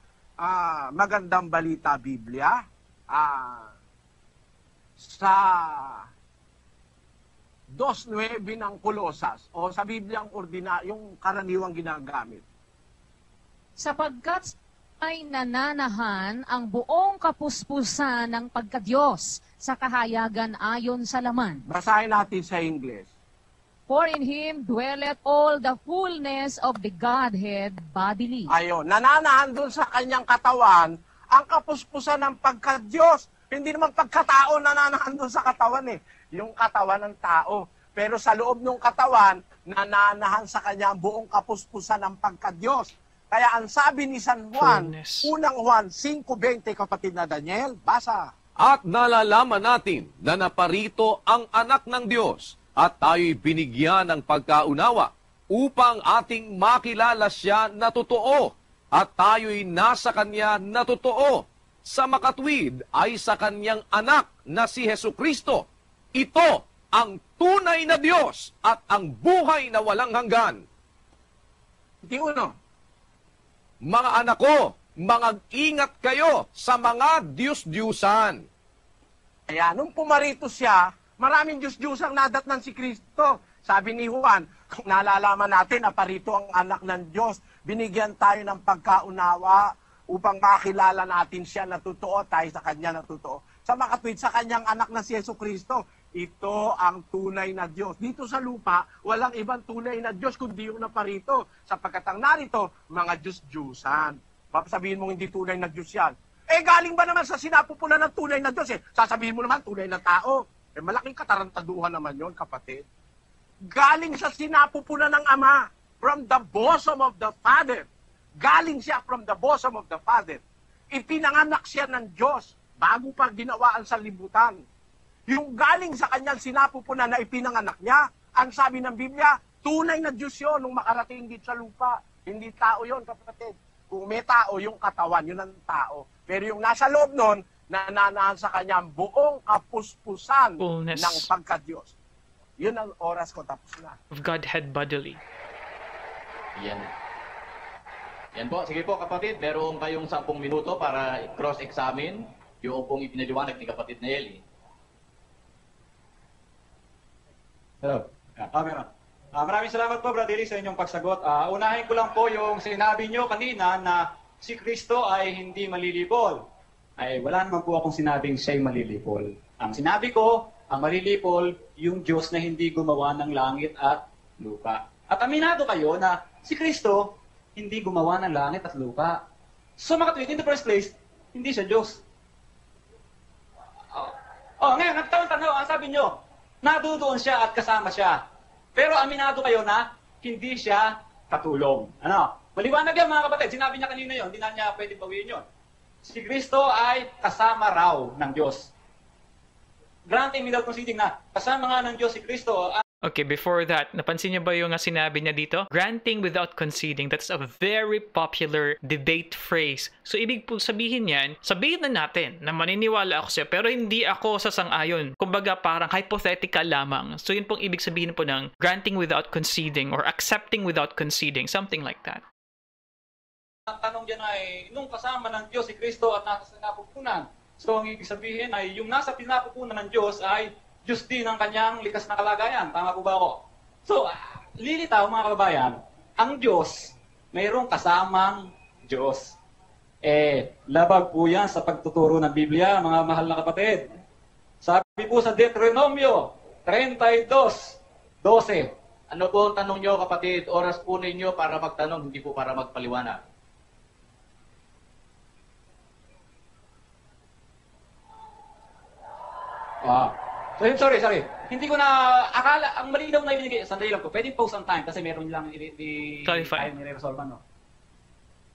magandang balita Biblia sa 2:9 ng Kolosas o sa Bibliang yung karaniwang ginagamit. Sapagkat ay nananahan ang buong kapuspusan ng pagkadiyos sa kahayagan ayon sa laman. Basahin natin sa English. For in Him dwelleth all the fullness of the Godhead bodily. Ayon, nananahan doon sa kanyang katawan ang kapuspusan ng pagka-Diyos. Hindi naman pagkatao nananahan doon sa katawan eh. Yung katawan ng tao. Pero sa loob ng katawan, nananahan sa kanya ang buong kapuspusan ng pagka-Diyos. Kaya ang sabi ni San Juan, Fullness. unang Juan 5:20, kapatid na Daniel, basa. At nalalaman natin na naparito ang anak ng Diyos at tayo'y binigyan ng pagkaunawa upang ating makilala siya na totoo at tayo'y nasa kanya na totoo. Sa makatwid ay sa kanyang anak na si Hesukristo. Ito ang tunay na Diyos at ang buhay na walang hanggan. Di uno, Mga anak ko, mag-ingat kayo sa mga Diyos-Diyusan. kaya nung pumarito siya, maraming Diyos-Diyusang nadatnan si Kristo. Sabi ni Juan, kung nalalaman natin na parito ang anak ng Diyos, binigyan tayo ng pagkaunawa upang makilala natin siya na totoo, tayo sa kanya na totoo. Sa makatwid sa kanyang anak na si Jesucristo, ito ang tunay na Diyos. Dito sa lupa, walang ibang tunay na Diyos kundi yung naparito. Sapagkat ang narito, mga Diyos-Diyusan. Papasabihin mo hindi tunay na Diyos yan. Galing ba naman sa sinapupunan ng tunay na Diyos? Sasabihin mo naman tunay na tao. Malaking katarantaduhan naman yon, kapatid. Galing sa sinapupunan ng Ama, from the bosom of the Father. Galing siya from the bosom of the Father. Ipinanganak siya ng Diyos bago pa ginawaan sa libutan. Yung galing sa kanyang sinapupunan na ipinanganak niya, ang sabi ng Biblia, tunay na Diyos yun nung makarating dito sa lupa. Hindi tao yon, kapatid. Kung may tao, yung katawan, yun ang tao. Pero yung nasa loob nun, nananahan sa kanya ang buong kapuspusan Fullness. ng pagka-Diyos. Yun ang oras ko, tapos na. Of Godhead bodily. Yan. Yan po. Sige po kapatid, meron kayong 10 minuto para cross-examine yung pong ipinaliwanag ni kapatid na Eli. Hello. Meron. Maraming salamat po, Brother Eli, sa inyong pagsagot. Unahin ko lang po yung sinabi nyo kanina na si Kristo ay hindi malilipol. Ay wala naman po akong sinabing siya'y malilipol. Ang sinabi ko, ang malilipol, yung Diyos na hindi gumawa ng langit at lupa. At aminado kayo na si Kristo hindi gumawa ng langit at lupa. So makatwid, in the first place, hindi siya Diyos. Ngayon, nagtanong, ang sabi nyo, nadudoon siya at kasama siya. Pero aminado kayo na hindi siya katulong. Ano? Maliwanag yan mga kapatid. Sinabi niya kanina yun. Hindi na niya pwede bawiin yun. Si Kristo ay kasama raw ng Diyos. Granting without conceding na kasama nga ng Diyos si Kristo. Okay, before that, napansin niyo ba yung sinabi niya dito? Granting without conceding. That's a very popular debate phrase. So, ibig po sabihin yan, sabihin na natin na maniniwala ako siya, pero hindi ako sasang-ayon. Kumbaga, parang hypothetical lamang. So, yun pong ibig sabihin po ng granting without conceding or accepting without conceding. Something like that. Ang tanong dyan ay, nung kasama ng Diyos si Kristo at nasa sinapupunan. So, ang ibig sabihin ay, yung nasa pinapupunan ng Diyos ay Diyos din ang kanyang likas na kalagayan. Tama po ba ako? So, lilitaw mga kababayan, ang Diyos, mayroong kasamang Diyos. Labag po yan sa pagtuturo ng Biblia, mga mahal na kapatid. Sabi po sa Deuteronomio 32:12. Ano po ang tanong nyo kapatid? Oras po ninyo para magtanong, hindi po para magpaliwanag. Sorry. Hindi ko na akala, ang malinaw na ibinigay, sandali lang po, pwedeng pause ang time kasi meron lang Clarify. i-resolve ano.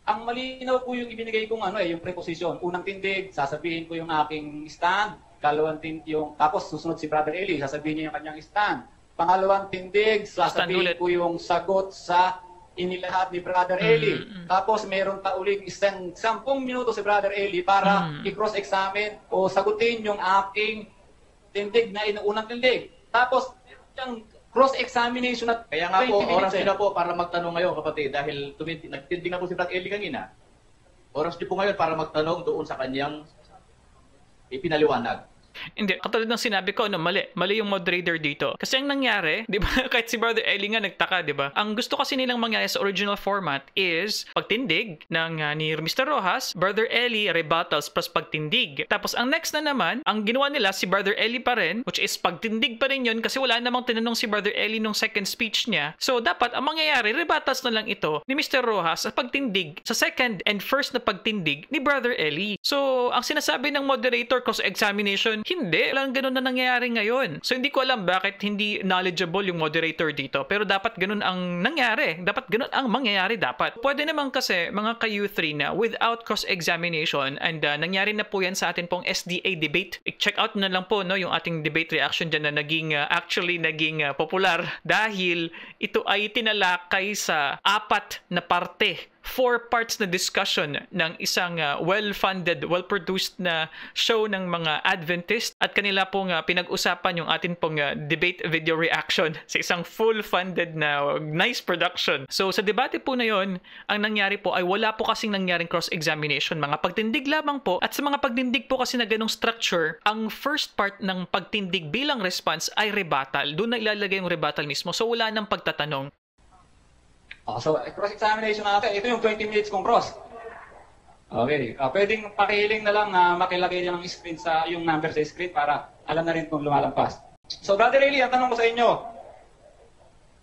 Ang malinaw po yung ibinigay kong yung preposition. Unang tindig, sasabihin ko yung aking stand. Kalawang tindig, tapos susunod si Brother Eli, sasabihin niya yung kanyang stand. Pangalawang tindig, sasabihin ko yung sagot sa inilahat ni Brother Eli. Tapos meron pa ulit 10 minuto si Brother Eli para i-cross-examine o sagutin yung aking tindig na inuunang tindig. Tapos, yung cross-examination at Kaya nga po, 20 oras minutes nyo na po para magtanong ngayon kapatid dahil nagtindig na po si Brad Eli kanina. Oras nyo po ngayon para magtanong doon sa kanyang ipinaliwanag. Hindi, katulad ng sinabi ko, mali. Mali yung moderator dito. Kasi ang nangyari, di ba, kahit si Brother Eli nga nagtaka, di ba? Ang gusto kasi nilang mangyari sa original format is pagtindig ng ni Mr. Rojas, Brother Eli, rebuttals plus pagtindig. Tapos ang next na naman, ang ginawa nila si Brother Eli pa rin, which is pagtindig pa rin yun kasi wala namang tinanong si Brother Eli nung second speech niya. So dapat ang mangyayari, rebuttals na lang ito ni Mr. Rojas sa pagtindig sa second and first na pagtindig ni Brother Eli. So ang sinasabi ng moderator cross-examination, hindi. Walang ganun na nangyayari ngayon. So hindi ko alam bakit hindi knowledgeable yung moderator dito. Pero dapat ganun ang nangyari. Dapat ganun ang mangyayari dapat. Pwede naman kasi mga ka-U3 na without cross-examination and nangyari na po yan sa atin pong SDA debate. I-check out na lang po yung ating debate reaction dyan na naging popular dahil ito ay tinalakay sa 4 na parte. 4 parts na discussion ng isang well-funded, well-produced na show ng mga Adventist at kanila pong pinag-usapan yung atin pong debate video reaction sa isang full-funded na nice production. So sa debate po na yon, ang nangyari po ay wala po kasing nangyaring cross-examination, mga pagtindig lamang po, at sa mga pagtindig po kasi na ganong structure, ang first part ng pagtindig bilang response ay rebuttal. Doon na ilalagay yung rebuttal mismo. So wala nang pagtatanong. So, cross-examination natin. Ito yung 20 minutes kong cross. Okay. Pwedeng pakihiling na lang na makilagay niya ng screen sa yung number sa screen para alam na rin kung lumalampas. So, Brother Eli, ang tanong ko sa inyo,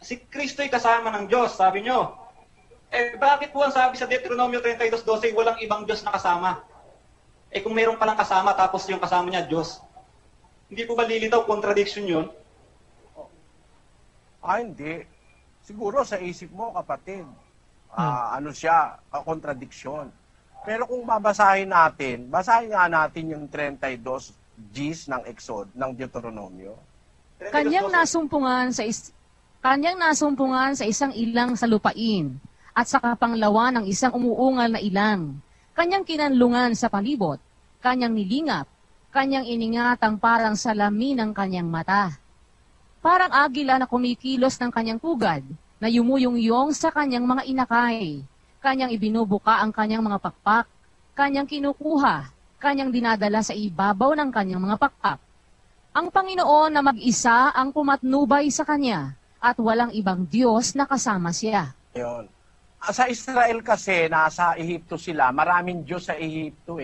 si Kristo'y kasama ng Diyos, sabi nyo. Bakit po ang sabi sa Deuteronomio 32:12, walang ibang Diyos na kasama? Kung mayroon palang kasama, tapos yung kasama niya, Diyos. Hindi po ba lilitaw, contradiction yun? Hindi. Siguro sa isip mo, kapatid, ano siya, kontradiksyon. Pero kung babasahin natin, basahin nga natin yung 32 Gs ng Exod, ng Deuteronomio. Kanyang nasumpungan sa isang ilang sa lupain at sa kapanglawan ng isang umuungal na ilang. Kanyang kinanlungan sa palibot, kanyang nilingap, kanyang iningatang parang salamin ng kanyang mata. Parang agila na kumikilos ng kanyang pugad, na yumuyong-yong sa kanyang mga inakay. Kanyang ibinubuka ang kanyang mga pakpak, kanyang kinukuha, kanyang dinadala sa ibabaw ng kanyang mga pakpak. Ang Panginoon na mag-isa ang pumatnubay sa kanya, at walang ibang Diyos na kasama siya. Yun. Sa Israel kasi, nasa Ehipto sila, maraming Diyos sa Ehipto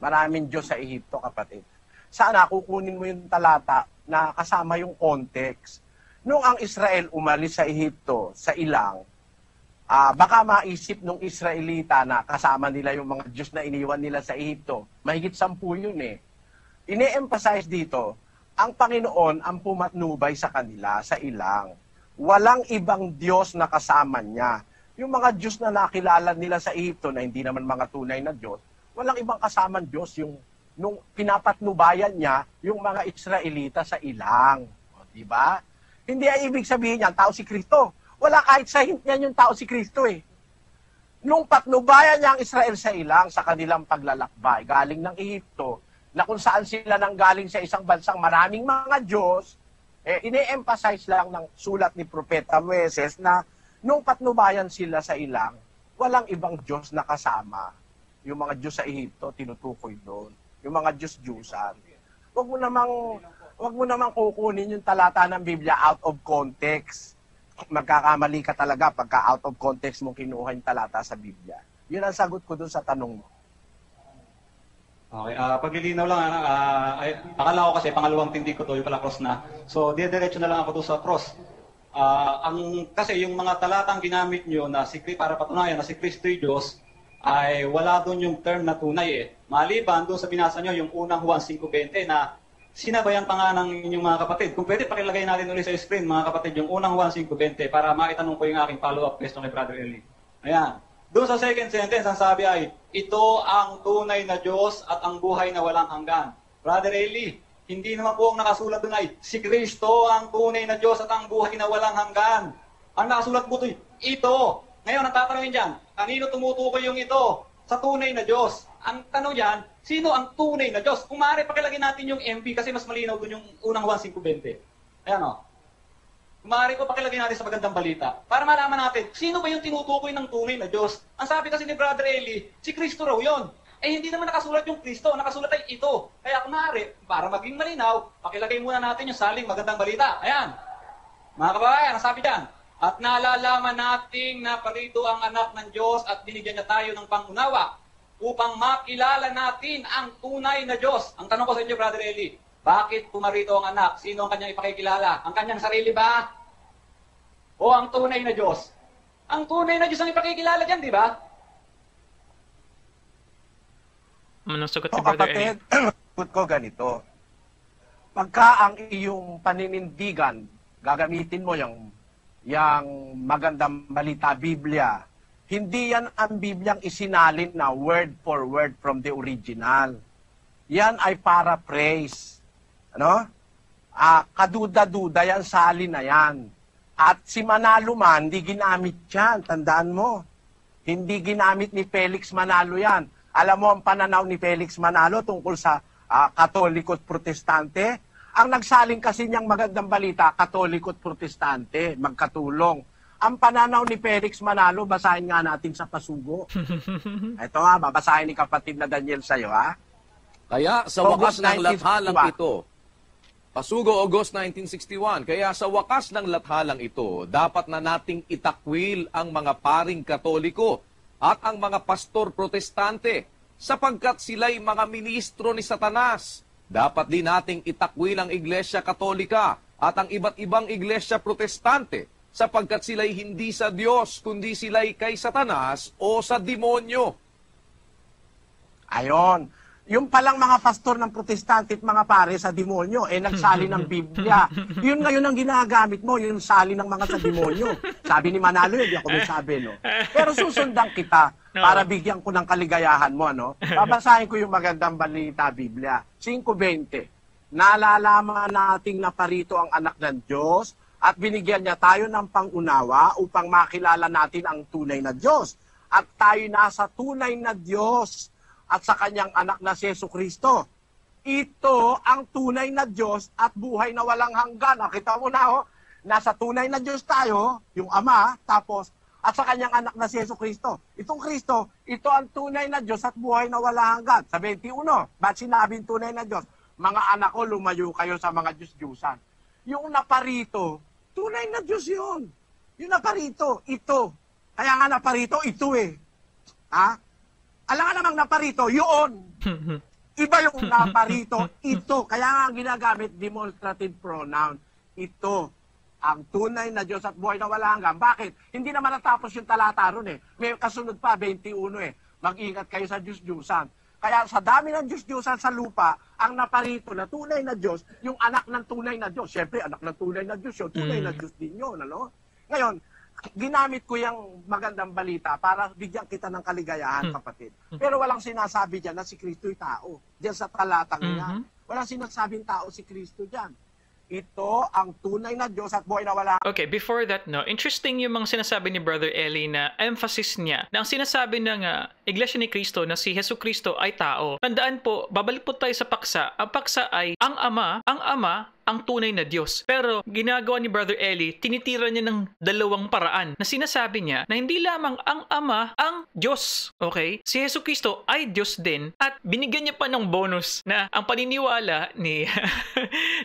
Maraming Diyos sa Ehipto, kapatid. Sana kukunin mo yung talata na kasama yung context. Noong ang Israel umalis sa Ehipto, sa ilang, baka maisip nung Israelita na kasama nila yung mga Diyos na iniwan nila sa Ehipto. Mahigit 10 yun Ine-emphasize dito, ang Panginoon ang pumatnubay sa kanila, sa ilang. Walang ibang Diyos na kasama niya. Yung mga Diyos na nakilala nila sa Ehipto na hindi naman mga tunay na Diyos, walang ibang kasamang Diyos yung nung pinapatnubayan niya yung mga Israelita sa ilang. Di ba? Hindi ay ibig sabihin niyan, tao si Kristo. Wala kahit sa hint niyan yung tao si Kristo Nung patnubayan niya ang Israel sa ilang, sa kanilang paglalakbay, galing ng Ehipto, na kung saan sila nang galing sa isang bansang maraming mga Diyos, ine-emphasize lang ng sulat ni Propeta Moises na nung patnubayan sila sa ilang, walang ibang Diyos na kasama. Yung mga Diyos sa Ehipto, tinutukoy doon. Yung mga Diyos-Diyusan. Huwag mo namang kukunin yung talata ng Biblia out of context. Magkakamali ka talaga pagka out of context mo kinuha yung talata sa Biblia. Yun ang sagot ko doon sa tanong mo. Okay, paglilinaw lang, akala ko kasi pangalawang tindi ko to, yung pala cross na. So, diretso na lang ako doon sa cross. Kasi yung mga talatang ginamit nyo na para patunayan na si Kristo'y Diyos, ay wala doon yung term na tunay Maliban doon sa binasa nyo, yung unang Juan 5:20 na sinabayan pa nga ng inyong mga kapatid. Kung pwede, pakilagay natin ulit sa screen, mga kapatid, yung unang Juan 5:20 para maitanong ko yung aking follow-up question kay Brother Eli. Ayan. Doon sa second sentence, ang sabi ay, ito ang tunay na Diyos at ang buhay na walang hanggan. Brother Eli, hindi naman po ang nakasulat doon ay, si Kristo ang tunay na Diyos at ang buhay na walang hanggan. Ang nakasulat po ito. Ngayon, ang tatanungin dyan, kanino tumutukoy yung ito? Sa tunay na Diyos. Ang tanong dyan, sino ang tunay na Diyos? Kung maaari, pakilagay natin yung MP kasi mas malinaw doon yung unang Juan 5:20. Ayan o. Kung maaari ko, pakilagay natin sa magandang balita. Para malaman natin, sino ba yung tinutukoy ng tunay na Diyos? Ang sabi kasi ni Brother Eli, si Kristo raw yun. Eh, hindi naman nakasulat yung Kristo, nakasulat ay ito. Kaya kunwari, para maging malinaw, pakilagay muna natin yung saling magandang balita. Ayan. Mga kababayan, ang sabi dyan, at nalalaman nating na parito ang anak ng Diyos at binigyan niya tayo ng pangunawa upang makilala natin ang tunay na Diyos. Ang tanong ko sa inyo, Brother Eli, bakit pumarito ang anak? Sino ang kanyang ipakikilala? Ang kanyang sarili ba? O ang tunay na Diyos? Ang tunay na Diyos ang ipakikilala dyan, di ba? Anong sagot ni So, Brother Eli? kapatid, put ko ganito. Pagka ang iyong paninindigan, gagamitin mo yung magandang balita, Biblia, hindi yan ang Bibliang isinalin na word for word from the original. Yan ay paraphrase. Ano? Kaduda-duda yan, salin na yan. At si Manalo man, hindi ginamit yan. Tandaan mo. Hindi ginamit ni Felix Manalo yan. Alam mo ang pananaw ni Felix Manalo tungkol sa Katoliko at Protestante? Ang nagsaling kasi niyang magandang balita, Katoliko at Protestante, magkatulong. Ang pananaw ni Felix Manalo, basahin nga natin sa pasugo. Ito nga, babasahin ni kapatid na Daniel sa'yo, ha? Kaya sa August wakas ng lathalang 1961. ito, Pasugo August 1961, kaya sa wakas ng lathalang ito, dapat na nating itakwil ang mga paring Katoliko at ang mga pastor protestante sapagkat sila'y mga ministro ni Satanas. Dapat din nating itakwil ang Iglesia Katolika at ang iba't ibang Iglesia Protestante sapagkat sila'y hindi sa Diyos kundi sila'y kay Satanas o sa demonyo. Ayon. Yung palang mga pastor ng protestante at mga pare sa demonyo, nagsali ng Biblia. Yun ngayon ang ginagamit mo, yung sali ng mga sa demonyo. Sabi ni Manalo, hindi ako may sabi, no? Pero susundan kita para bigyan ko ng kaligayahan mo, no? Babasahin ko yung magandang balita, Biblia. 5:20. Nalalaman nating naparito ang anak ng Diyos at binigyan niya tayo ng pangunawa upang makilala natin ang tunay na Diyos. At tayo nasa tunay na Diyos at sa kanyang anak na si Jesucristo. Ito ang tunay na Diyos at buhay na walang hanggan. Nakita mo na, nasa tunay na Diyos tayo, yung Ama, tapos, at sa kanyang anak na si Jesucristo. Itong Kristo, ito ang tunay na Diyos at buhay na walang hanggan. Sa 21, ba't sinabing tunay na Diyos? Mga anak ko, lumayo kayo sa mga Diyos-Diyusan. Yung naparito, tunay na Diyos yun. Yung naparito, ito. Kaya nga naparito, ito eh. Ha? Alam nga namang naparito, yun. Iba yung naparito, ito. Kaya nga ginagamit demonstrative pronoun. Ito. Ang tunay na Diyos at buhay na wala hanggan. Bakit? Hindi naman natapos yung talata ron eh. May kasunod pa, 21 eh. Mag-ingat kayo sa Diyos-Diyusan. Kaya sa dami ng Diyos-Diyusan sa lupa, ang naparito na tunay na Diyos, yung anak ng tunay na Diyos. Siyempre, anak ng tunay na Diyos yun. Tunay na Diyos din yun. Ano? Ngayon, ginamit ko yung magandang balita para bigyan kita ng kaligayahan, kapatid. Pero walang sinasabi dyan na si Kristo'y tao. Diyan sa talatang niya. Walang sinasabing tao si Kristo dyan. Ito ang tunay na Diyos at buhay na wala. Okay, before that, no, interesting yung mga sinasabi ni Brother Eli na emphasis niya na ang sinasabi ng Iglesia ni Cristo na si Jesu Cristo ay tao. Tandaan po, babalik po tayo sa paksa. Ang paksa ay ang Ama, ang tunay na Diyos. Pero ginagawa ni Brother Eli, tinitira niya ng dalawang paraan na sinasabi niya na hindi lamang ang Ama ang Diyos. Okay? Si Jesu Cristo ay Diyos din at binigyan niya pa ng bonus na ang paniniwala ni,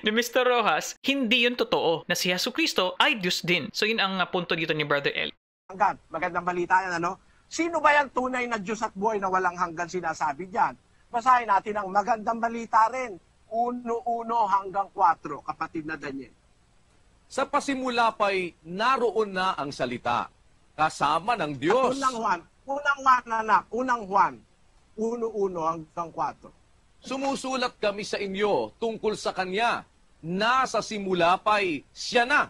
ni Mr. Rojas, hindi yun totoo na si Jesu Cristo ay Diyos din. So yun ang punto dito ni Brother Eli. Hanggan. Magandang balita yan, ano? Sino ba yan tunay na Diyos at buhay na walang hanggan sinasabi dyan? Basahin natin ang magandang balita rin. 1:1 hanggang 4, kapatid na Daniel. Sa pasimula pa'y naroon na ang salita, kasama ng Diyos. Unang Juan, anak. Unang Juan, 1:1 hanggang 4. Sumusulat kami sa inyo tungkol sa Kanya. Nasa simula pa'y Siya na,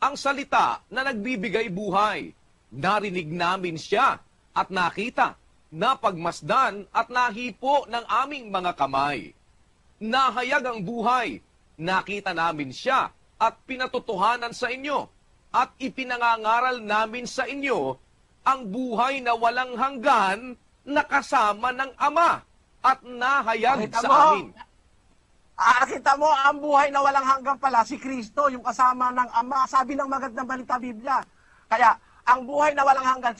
ang salita na nagbibigay buhay. Narinig namin Siya at nakita, napagmasdan at nahipo ng aming mga kamay. Nahayag ang buhay, nakita namin Siya at pinatotohanan sa inyo at ipinangangaral namin sa inyo ang buhay na walang hanggan na kasama ng Ama at nahayag sa amin. Kita mo, ang buhay na walang hanggan pala, si Kristo, yung kasama ng Ama. Sabi ng magandang balita Biblia. Kaya, ang buhay na walang hanggan,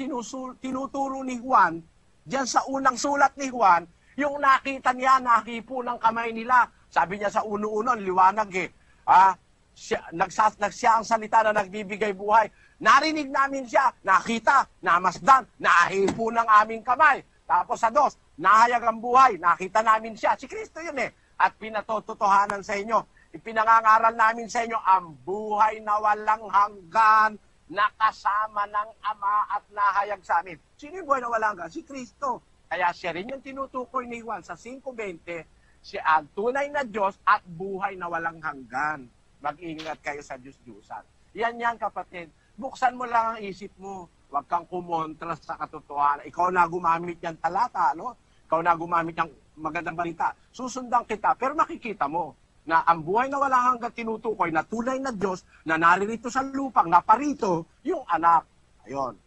tinuturo ni Juan, diyan sa unang sulat ni Juan, Yung nakita niya, nakipo ng kamay nila. Sabi niya sa uno-uno, liwanag eh. Siya ang salita na nagbibigay buhay. Narinig namin siya, nakita, namasdan, nahipo ng aming kamay. Tapos sa 2, nahayag ang buhay, nakita namin siya. Si Kristo yun eh. At pinatototohanan sa inyo. Ipinangangaral namin sa inyo ang buhay na walang hanggan na kasama ng Ama at nahayag sa amin. Sino yung buhay na walang hanggan? Si Kristo. Kaya siya rin yung tinutukoy ni Juan sa 5:20, siya ang tunay na Diyos at buhay na walang hanggan. Mag-ingat kayo sa Diyos-Diyusan. Yan kapatid. Buksan mo lang ang isip mo. Huwag kang kumontra sa katotohanan. Ikaw na gumamit yan talata, no? Ikaw na gumamit yung magandang balita. Susundan kita, pero makikita mo na ang buhay na walang hanggang tinutukoy na tunay na Diyos na naririto sa lupang, naparito, yung anak. Ayun.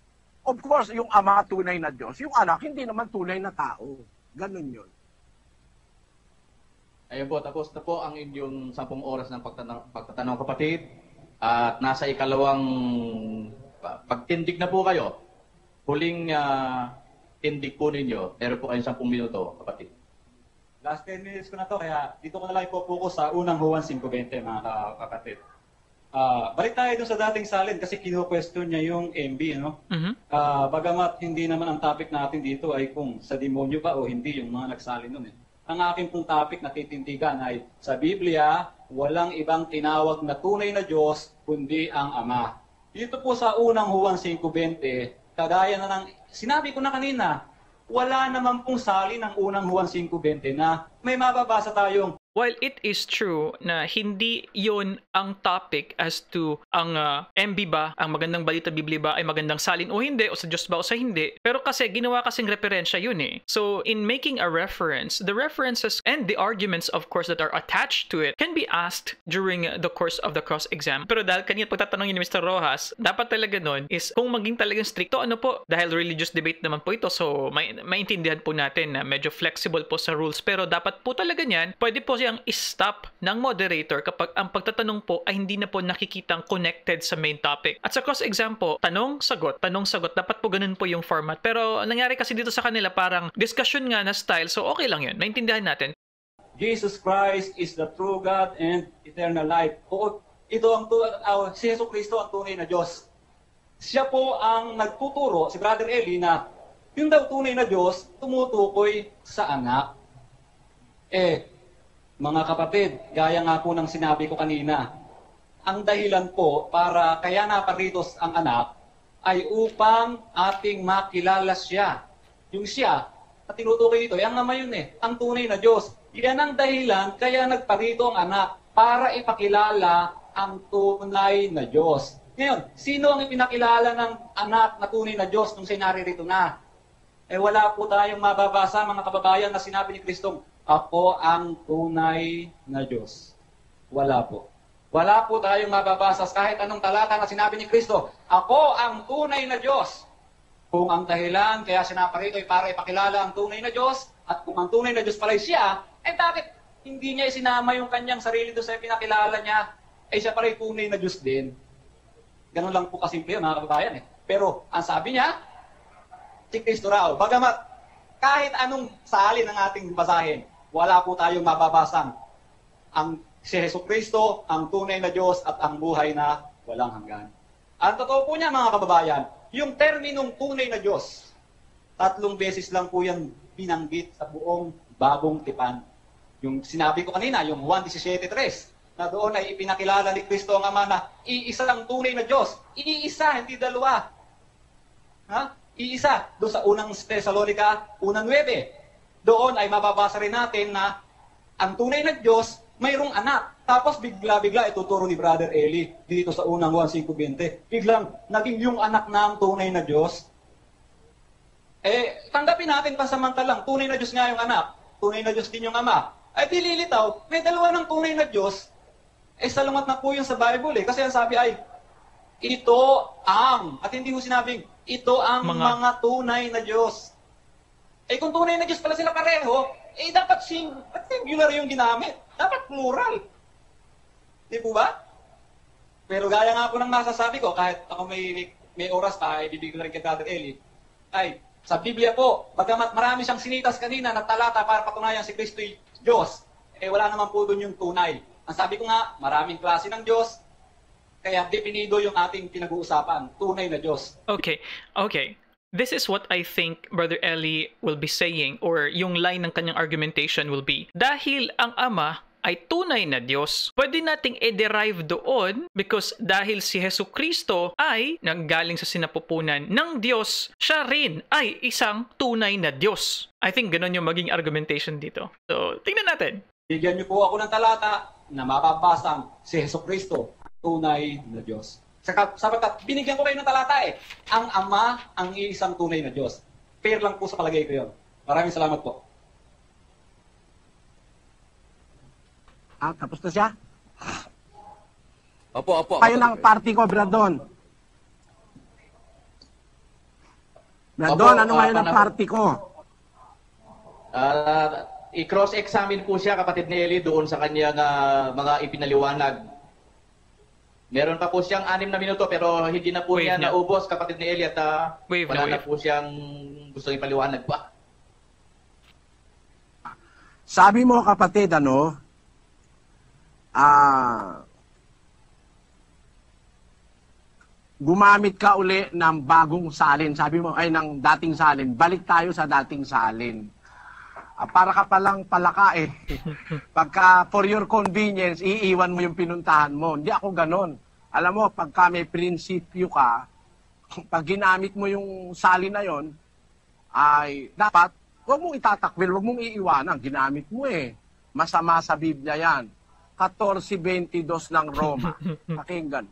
Of course, yung ama tunay na Diyos. Yung anak, hindi naman tunay na tao. Ganun yun. Ayun po, tapos na po ang inyong 10 oras ng pagtatanong kapatid. At nasa ikalawang pagtindig na po kayo. Huling tindig po ninyo. Meron po kayong 10 minuto, kapatid. Last 10 minutes ko na to, kaya dito ko na lang ipopokus sa unang Juan 5:20, mga kapatid. Balik tayo dun sa dating salin kasi kino-question niya yung MB, no? Bagamat hindi naman ang topic natin dito ay kung sa demonyo ba o hindi yung mga nagsalin nun eh. Ang aking pong topic na titindigan ay sa Biblia, walang ibang tinawag na tunay na Diyos kundi ang Ama. Dito po sa unang Juan 5:20, kagaya na ng sinabi ko na kanina, wala naman pong salin ng unang Juan 5:20 na may mababasa tayong While it is true na hindi yon ang topic as to ang MB ba, ang magandang balita Biblia ba ay magandang salin o hindi, o sa Diyos ba o sa hindi, pero kasi ginawa kasing referensya yun eh. So in making a reference, the references and the arguments of course that are attached to it can be asked during the course of the cross exam. Pero dahil kanina pagtatanongin ni Mr. Rojas, dapat talaga nun is kung maging talagang stricto, ano po, dahil religious debate naman po ito, so maintindihan po natin na medyo flexible po sa rules, pero dapat po talaga niyan, pwede po ang stop ng moderator kapag ang pagtatanong po ay hindi na po nakikitang connected sa main topic. At sa cross-exam po, tanong-sagot. Dapat po ganun po yung format. Pero nangyari kasi dito sa kanila parang discussion nga na style, so okay lang yun. Naintindihan natin. Jesus Christ is the true God and eternal life. O, ito ang si Jesu Cristo ang tunay na Diyos. Siya po ang nagtuturo, si Brother Eli, na yung daw tunay na Diyos tumutukoy sa anak. Mga kapatid, gaya nga po ng sinabi ko kanina, ang dahilan po para kaya naparito ang anak ay upang ating makilala siya. Yung siya, na tinutukoy dito, yung ama yun eh, ang tunay na Diyos. Yan ang dahilan kaya nagparito ang anak para ipakilala ang tunay na Diyos. Ngayon, sino ang ipinakilala ng anak na tunay na Diyos nung sinaririto na? Wala po tayong mababasa, mga kababayan, na sinabi ni Kristong, ako ang tunay na Diyos. Wala po. Wala po tayong mababasa kahit anong talata na sinabi ni Kristo, ako ang tunay na Diyos. Kung ang dahilan kaya sinaparito ay para ipakilala ang tunay na Diyos, at kung ang tunay na Diyos pala siya, bakit hindi niya isinama yung kanyang sarili doon sa pinakilala niya? Siya pala yung tunay na Diyos din. Ganun lang po kasimple yun, mga kababayan. Pero ang sabi niya, si Kristo raw, bagamat kahit anong salin ng ating basahin, wala po tayong mababasang ang si Jesu Kristo, ang tunay na Diyos at ang buhay na walang hanggan. Ang totoo po niya, mga kababayan, yung terminong tunay na Diyos, 3 beses lang po yan binanggit sa buong bagong tipan. Yung sinabi ko kanina, yung Juan 17:3, na doon ay ipinakilala ni Kristo ang Ama na iisa ang tunay na Diyos. Iisa, hindi dalawa. Iisa. Doon sa unang Thessalonica 1:9. Doon ay mababasa rin natin na ang tunay na Diyos mayroong anak. Tapos bigla-bigla ituturo ni Brother Eli dito sa unang Juan 5:20. Biglang naging yung anak na ang tunay na Diyos. Tanggapin natin pansamantalang, tunay na Diyos nga yung anak. Tunay na Diyos din yung ama. Dililitaw, may dalawa ng tunay na Diyos. Salungat na po yun sa Bible Kasi ang sabi ay, ito ang, at hindi ko sinabing, ito ang mga tunay na Diyos. Kung tunay na Diyos pala sila pareho, dapat singular yung ginamit. Dapat plural. Di po ba? Pero gaya nga po ng masasabi ko, kahit ako may oras pa, ibibigay ko rin kay Brother Eli, Sa Biblia po, bagamat marami siyang sinitas kanina na talata para patunayan si Kristo'y Diyos, wala naman po doon yung tunay. Ang sabi ko nga, maraming klase ng Diyos, kaya definido yung ating pinag-uusapan, tunay na Diyos. Okay. This is what I think Brother Eli will be saying, or yung line ng kanyang argumentation will be, dahil ang Ama ay tunay na Diyos, pwede nating i-derive doon because dahil si Jesucristo ay nanggaling sa sinapupunan ng Diyos, siya rin ay isang tunay na Diyos. I think ganun yung maging argumentation dito. So, tingnan natin. Bigyan niyo po ako ng talata na mababasang si Jesucristo, tunay na Diyos. Sapagkat binigyan ko kayo ng talata Ang Ama ang iisang tunay na Diyos. Fair lang po sa palagay ko yun. Maraming salamat po. Tapos na siya? Opo. Kayo ng party ko, Brandon. Brandon, Opo, ano ngayon ang party ko? I-cross-examine po siya, kapatid ni Eli, doon sa kanyang mga ipinaliwanag. Meron pa po siyang 6 na minuto pero hindi na po Wave niya na. naubos, kapatid ni Eli, at Wave wala na na po siyang gustong ipaliwanag pa. Sabi mo, kapatid, gumamit ka uli ng bagong salin. Sabi mo, ay, ng dating salin. Balik tayo sa dating salin. Para ka palang palaka Pagka for your convenience, iiwan mo yung pinuntahan mo. Hindi ako ganon. Alam mo, pagka may prinsipyo ka, pag ginamit mo yung salin na yon, ay dapat, huwag mong itatakwil, huwag mong iiwanan. Ginamit mo Masama sa Biblia yan. 14:22 ng Roma. Pakinggan.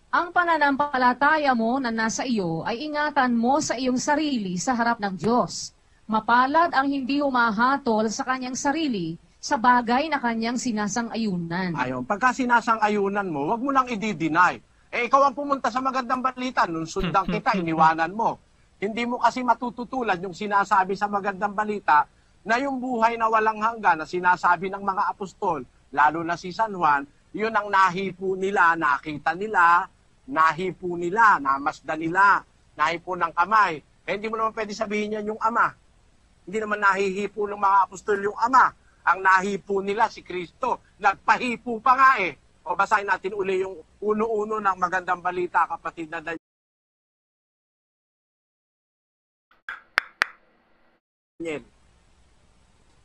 Ang pananampalataya mo na nasa iyo ay ingatan mo sa iyong sarili sa harap ng Diyos. Mapalad ang hindi humahatol sa kanyang sarili sa bagay na kanyang sinasang-ayunan. Ayun, pagka sinasang-ayunan mo, wag mo lang i-deny. Ikaw ang pumunta sa magandang balita, nung sundan kita, iniwanan mo. Hindi mo kasi matututulan yung sinasabi sa magandang balita na yung buhay na walang hanggan na sinasabi ng mga apostol, lalo na si San Juan, yun ang nahipo nila, nakita nila, nahipo nila, namasdan nila, nahipo ng kamay. Hindi mo naman pwede sabihin yan yung Ama. Hindi naman nahihipo ng mga apostol yung Ama. Ang nahipo nila si Kristo. Nagpahipo pa nga O basahin natin uli yung uno-uno ng magandang balita, kapatid na Daniel.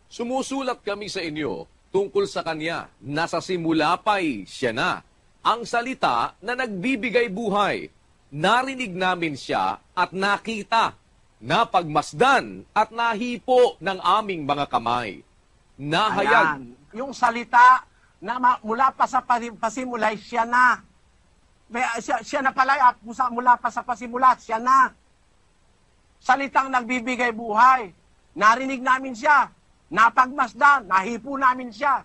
Sumusulat kami sa inyo tungkol sa Kanya na sa simula pa'y Siya na, ang salita na nagbibigay buhay. Narinig namin Siya at nakita, napagmasdan at nahipo ng aming mga kamay. Nahayag. Ayan. Yung salita na mula pa sa pasimula, Siya na. Siya na pala, mula pa sa pasimula, Siya na. Salitang nagbibigay buhay. Narinig namin Siya. Napagmasdan, nahipo namin Siya.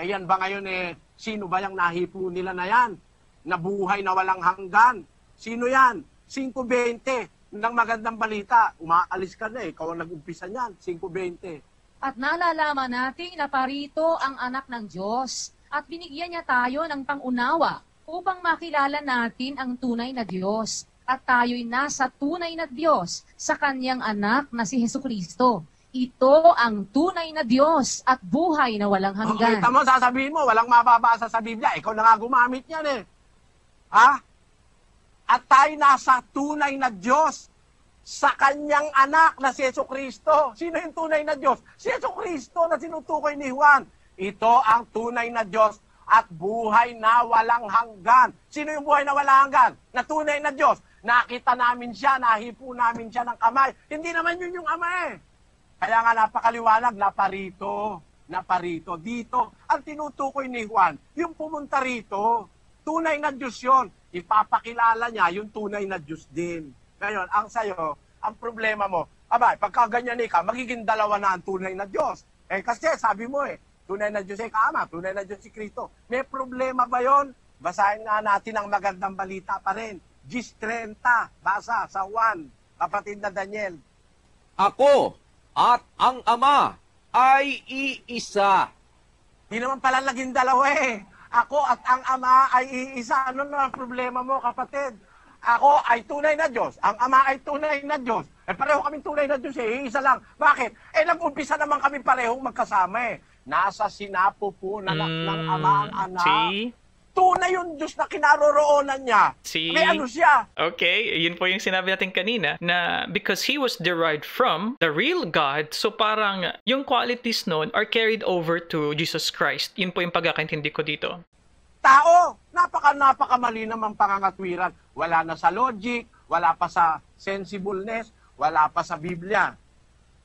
Yan ba ngayon sino ba yung nahipo nila na yan? Nabuhay na walang hanggan. Sino yan? 5:20 ng magandang balita. Umaalis ka na ikaw ang nag-umpisa niyan. 5:20. At nalalaman natin na parito ang anak ng Diyos at binigyan niya tayo ng pangunawa upang makilala natin ang tunay na Diyos at tayo'y nasa tunay na Diyos sa kanyang anak na si Jesucristo. Ito ang tunay na Diyos at buhay na walang hanggan. Kita mo, sasabihin mo, walang mababasa sa Biblia. Ikaw na nga gumamit yan Ha? At tayo nasa tunay na Diyos sa kanyang anak na si Jesucristo. Sino yung tunay na Diyos? Si Jesucristo na sinutukoy ni Juan. Ito ang tunay na Diyos at buhay na walang hanggan. Sino yung buhay na walang hanggan? Na tunay na Diyos. Nakita namin Siya, nahipo namin Siya ng kamay. Hindi naman yun yung Ama Kaya nga napakaliwanag, naparito. Dito, ang tinutukoy ni Juan, yung pumunta rito, tunay na Diyos yun. Ipapakilala niya yung tunay na Diyos din. Ngayon, ang sayo, ang problema mo, pagka ganyan ka, magiging dalawa na ang tunay na Diyos. Kasi sabi mo tunay na Diyos Ama, tunay na Diyos si Kristo. May problema ba yon? Basahin nga natin ang magandang balita pa rin. Gis 30, basa sa Juan, kapatid na Daniel. Ako at ang Ama ay iisa. Di naman pala naging dalawa Ako at ang Ama ay iisa. Ano na ang problema mo, kapatid? Ako ay tunay na Diyos. Ang Ama ay tunay na Diyos. Pareho kaming tunay na Diyos Isa lang. Bakit? Nag-umpisa naman kami parehong magkasama Nasa sinapupunan ng Ama ang Anak. See? Tunay yung Diyos na kinaroroonan niya. See? May ano siya. Okay, yun po yung sinabi natin kanina na because he was derived from the real God, so parang yung qualities nun are carried over to Jesus Christ. Yun po yung pagkakaintindi ko dito. Tao, napakamali namang pangangatwiran. Wala na sa logic, wala pa sa sensibleness, wala pa sa Biblia.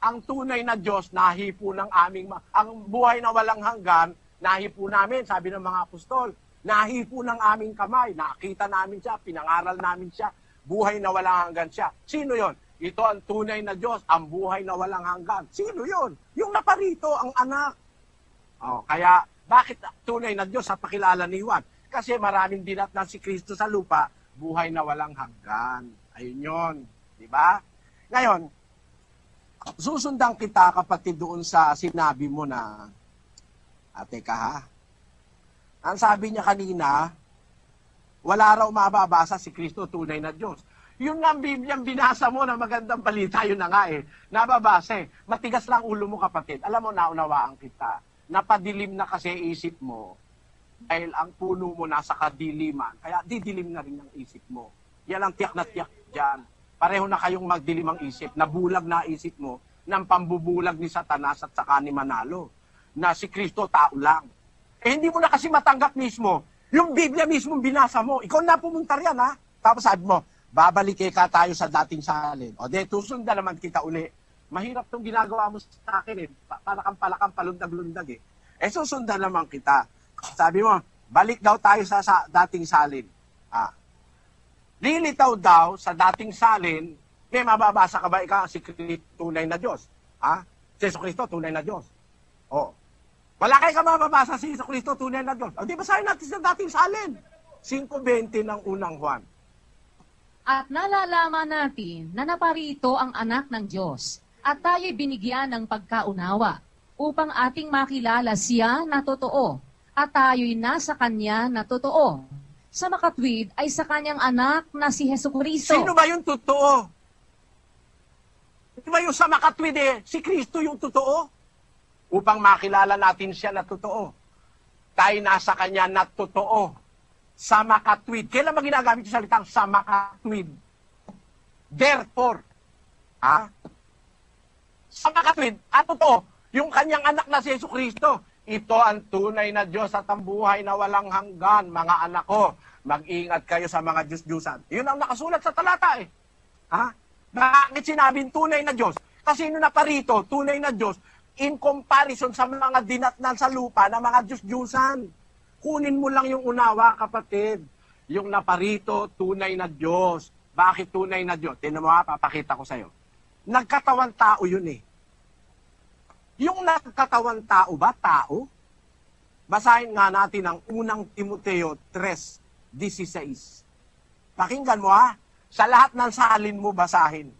Ang tunay na Diyos, nahipo ng ang buhay na walang hanggan, nahipo namin, sabi ng mga apostol, nahipo ng aming kamay, nakita namin siya, pinangaral namin siya, buhay na walang hanggan siya. Sino yon? Ito ang tunay na Diyos, ang buhay na walang hanggan. Sino yon? Yung naparito, ang anak. Kaya, bakit tunay na Diyos sa pakilala ni Juan? Kasi maraming dinatnan si Kristo sa lupa, buhay na walang hanggan. Ayun yun. Diba? Ngayon, susundan kita kapatid doon sa sinabi mo na, teka ha, ang sabi niya kanina, wala raw mababasa si Kristo tunay na Diyos. Yun nga ang Bibliang binasa mo na magandang balita, yun na nga nababasa Matigas lang ulo mo kapatid. Alam mo, naunawaan kita. Napadilim na kasi isip mo dahil ang puno mo nasa kadiliman. Kaya didilim na rin ang isip mo. Yan ang tiyak na tiyak dyan. Pareho na kayong magdilim ang isip. Nabulag na isip mo ng pambubulag ni Satanas at saka ni Manalo. Na si Kristo tao lang. Hindi mo na kasi matanggap mismo. Yung Biblia mismo binasa mo. Ikaw na pumunta riyan ha. Tapos sabi mo, babalik ka tayo sa dating salin. O de, tusundan naman kita uli. Mahirap tong ginagawa mo sa akin para kang palakang palundag-lundag susundan naman kita. Sabi mo, balik daw tayo sa dating salin. Lilitaw daw sa dating salin, may mababasa ka ba ikaw si Kristo tunay na Diyos? Si Kristo tunay na Diyos. Wala kayo ka mababasa si Kristo tunay na Diyos. Di basahin natin sa dating salin. 5:20 ng unang Juan. At nalalaman natin na naparito ang anak ng Diyos at tayo'y binigyan ng pagkaunawa upang ating makilala siya na totoo at tayo'y nasa kanya na totoo. Sa makatwid ay sa kanyang anak na si Jesucristo. Sino ba yung totoo? Di ba yung sa makatwid si Kristo yung totoo? Upang makilala natin siya na totoo. Tayo nasa kanya na totoo. Sa makatwid. Kailan ba ginagamit yung salitang sa makatwid? Therefore, sa makatwid, totoo, yung kanyang anak na si Jesucristo, ito ang tunay na Diyos at ang buhay na walang hanggan, mga anak ko. Mag-ingat kayo sa mga Diyos-Diyusan. Yun ang nakasulat sa talata Bakit sinabing tunay na Diyos? Kasi nung naparito, tunay na Diyos, in comparison sa mga dinatnan sa lupa na mga Diyos-Diyusan. Kunin mo lang yung unawa, kapatid. Yung naparito, tunay na Diyos. Bakit tunay na Diyos? Tingnan mo papakita ko sa'yo. Nagkatawan tao yun Yung nagkatawan tao ba? Tao? Basahin nga natin ang unang Timoteo 3:16. Pakinggan mo Sa lahat ng salin mo basahin.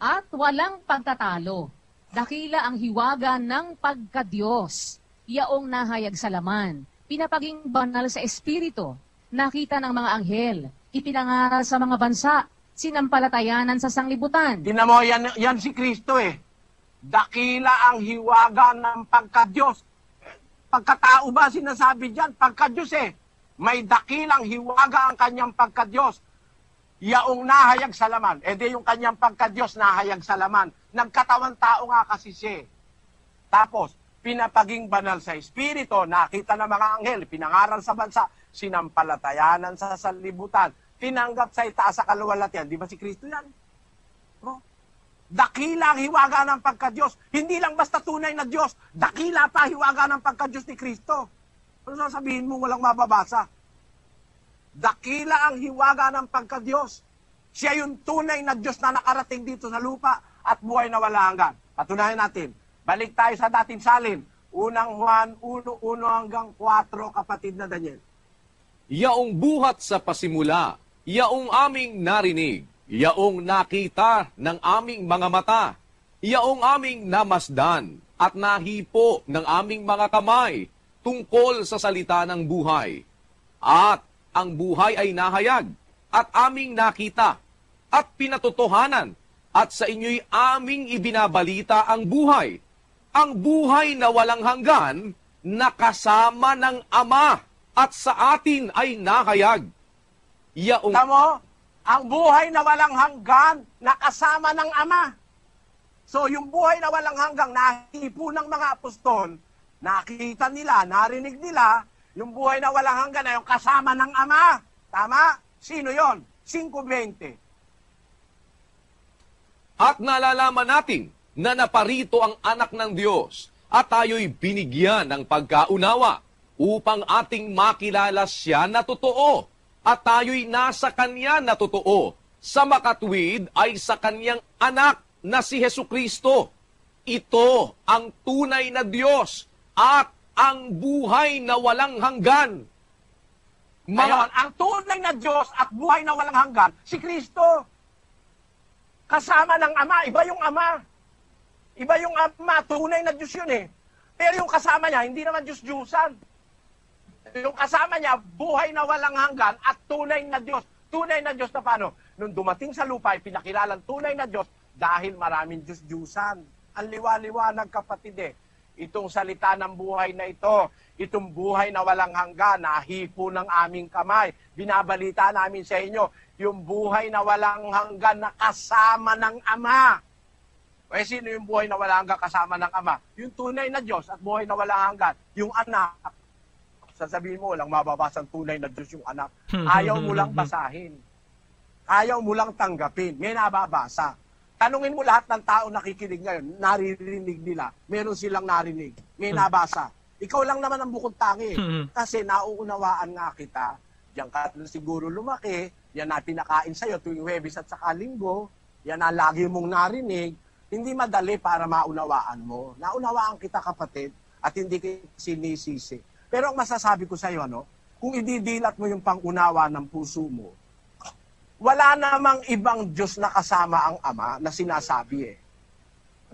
At walang pagtatalo. Dakila ang hiwaga ng pagkadiyos. Yaong nahayag sa laman. Pinapaging banal sa espiritu. Nakita ng mga anghel. Ipinangaral sa mga bansa. Sinampalatayanan sa sanglibutan. Tingnan mo, yan si Kristo Dakila ang hiwaga ng pagkadiyos. Pagkatao ba sinasabi dyan? Pagkadiyos May dakilang hiwaga ang kanyang pagkadiyos. Yaong nahayag sa laman. Di yung kanyang pagkadiyos nahayag sa laman. Nagkatawan tao nga kasi siya. Tapos, pinapaging banal sa espiritu, nakita ng mga anghel, pinangaral sa bansa, sinampalatayanan sa sanlibutan, tinanggap sa itaas sa kaluwalhatian. Di ba si Kristo yan? Dakila ang hiwaga ng pagkadiyos. Hindi lang basta tunay na Diyos. Dakila pa hiwaga ng pagkadiyos ni Kristo. Ano sasabihin mo walang mababasa? Dakila ang hiwaga ng pagkadiyos. Siya yung tunay na Diyos na nakarating dito sa lupa at buhay na wala hanggan. Patunayan natin. Balik tayo sa dating salin. Unang Juan 1:1-4, kapatid na Daniel. Yaong buhat sa pasimula, yaong aming narinig, yaong nakita ng aming mga mata, yaong aming namasdan at nahipo ng aming mga kamay tungkol sa salita ng buhay. At ang buhay ay nahayag, at aming nakita at pinatotohanan at sa inyo'y aming ibinabalita ang buhay na walang hanggan na kasama ng Ama at sa atin ay nakayag. Yaong Tamo, ang buhay na walang hanggan na kasama ng Ama. So yung buhay na walang hanggang nahipo ng mga apostol, nakita nila, narinig nila, yung buhay na walang hanggan na yung kasama ng Ama. Tama? Sino yon? 5:20. At nalalaman natin na naparito ang anak ng Diyos at tayo'y binigyan ng pagkaunawa upang ating makilala siya na totoo at tayo'y nasa kanya na totoo. Sa makatwid ay sa kanyang anak na si Hesukristo. Ito ang tunay na Diyos at ang buhay na walang hanggan. Ngayon, ang tunay na Diyos at buhay na walang hanggan, si Kristo. Kasama ng Ama, iba yung Ama. Iba yung Ama, tunay na Diyos yun eh. Pero yung kasama niya, hindi naman Diyos-Diyusan. Yung kasama niya, buhay na walang hanggan at tunay na Diyos. Tunay na Diyos na paano? Nung dumating sa lupa, pinakilalang tunay na Diyos dahil maraming Diyos-Diyusan. Ang liwa-liwanag, kapatid eh. Itong salita ng buhay na ito, itong buhay na walang hanggan, nahipo ng aming kamay. Binabalita namin sa inyo, yung buhay na walang hanggan na kasama ng Ama. Eh, sino yung buhay na walang hanggan kasama ng Ama? Yung tunay na Diyos at buhay na walang hanggan, yung anak. Sasabihin mo, walang mababasang tunay na Diyos yung anak. Ayaw mo lang basahin. Ayaw mo lang tanggapin. May nababasa. Tanungin mo lahat ng tao nakikinig ngayon, naririnig nila. Meron silang narinig. May nabasa. Ikaw lang naman ang bukod tangi. Kasi nauunawaan nga kita. Diyan ka siguro lumaki. Yan na pinakain sa'yo tuwing Huwebes at saka Linggo. Yan na lagi mong narinig. Hindi madali para maunawaan mo. Naunawaan kita, kapatid, at hindi kita sinisisi. Pero ang masasabi ko sa'yo, kung ididilat mo yung pangunawa ng puso mo, wala namang ibang Diyos na kasama ang Ama na sinasabi eh.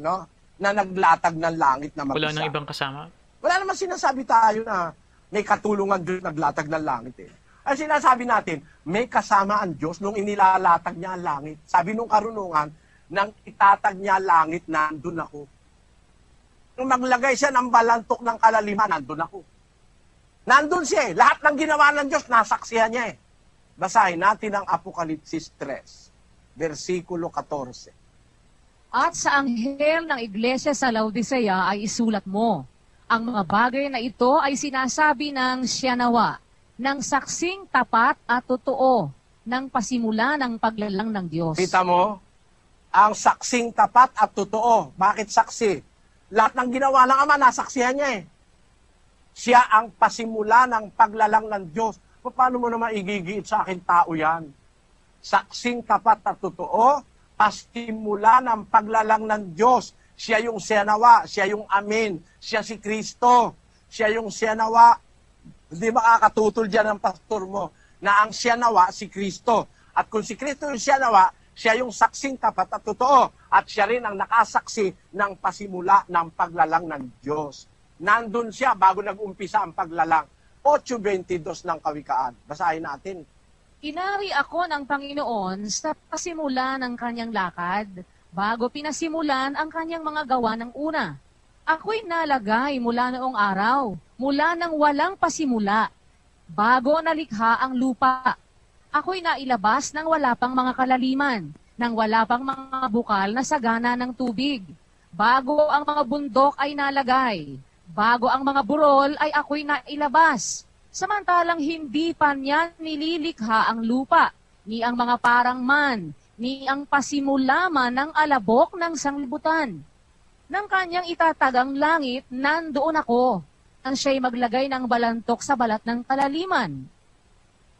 Na naglatag ng langit na mag-isa. Wala nang ibang kasama? Wala namang sinasabi tayo na may katulungan Diyos naglatag ng langit eh. Ang sinasabi natin, may kasama ang Diyos nung inilalatag niya ang langit. Sabi nung karunungan, nang itatag niya langit, nandun ako. Nung maglagay siya ng balantok ng kalaliman, nandun ako. Nandun siya eh. Lahat ng ginawa ng Diyos, nasaksihan niya eh. Basahin natin ang Apokalipsis 3, versikulo 14. At sa anghel ng iglesia sa Laodicea ay isulat mo, ang mga bagay na ito ay sinasabi ng siya nawa, ng saksing tapat at totoo, ng pasimula ng paglalang ng Diyos. Kita mo? Ang saksing tapat at totoo. Bakit saksi? Lahat ng ginawa ng Ama, nasaksihan niya eh. Siya ang pasimula ng paglalang ng Diyos. Paano mo naman igigiit sa akin tao yan? Saksing tapat at totoo, pasimula ng paglalang ng Diyos. Siya yung siyanawa, siya yung amin, siya si Kristo, siya yung siyanawa. Hindi makakatutol dyan ang pastor mo na ang siyanawa si Kristo. At kung si Kristo yung siyanawa, siya yung saksing tapat at totoo. At siya rin ang nakasaksi ng pasimula ng paglalang ng Diyos. Nandun siya bago nag-umpisa ang paglalang. 8:22 ng Kawikaan. Basahin natin. Inari ako ng Panginoon sa pasimula ng kanyang lakad, bago pinasimulan ang kanyang mga gawa ng una. Ako'y nalagay mula noong araw, mula nang walang pasimula, bago nalikha ang lupa. Ako'y nailabas nang wala pang mga kalaliman, nang wala pang mga bukal na sagana ng tubig. Bago ang mga bundok ay nalagay, bago ang mga burol ay ako'y nailabas. Samantalang hindi pa niya nililikha ang lupa, ni ang mga parang man, ni ang pasimula man ng alabok ng sanglibutan. Nang kanyang itatagang langit, nandoon ako, nang siya'y maglagay ng balantok sa balat ng kalaliman.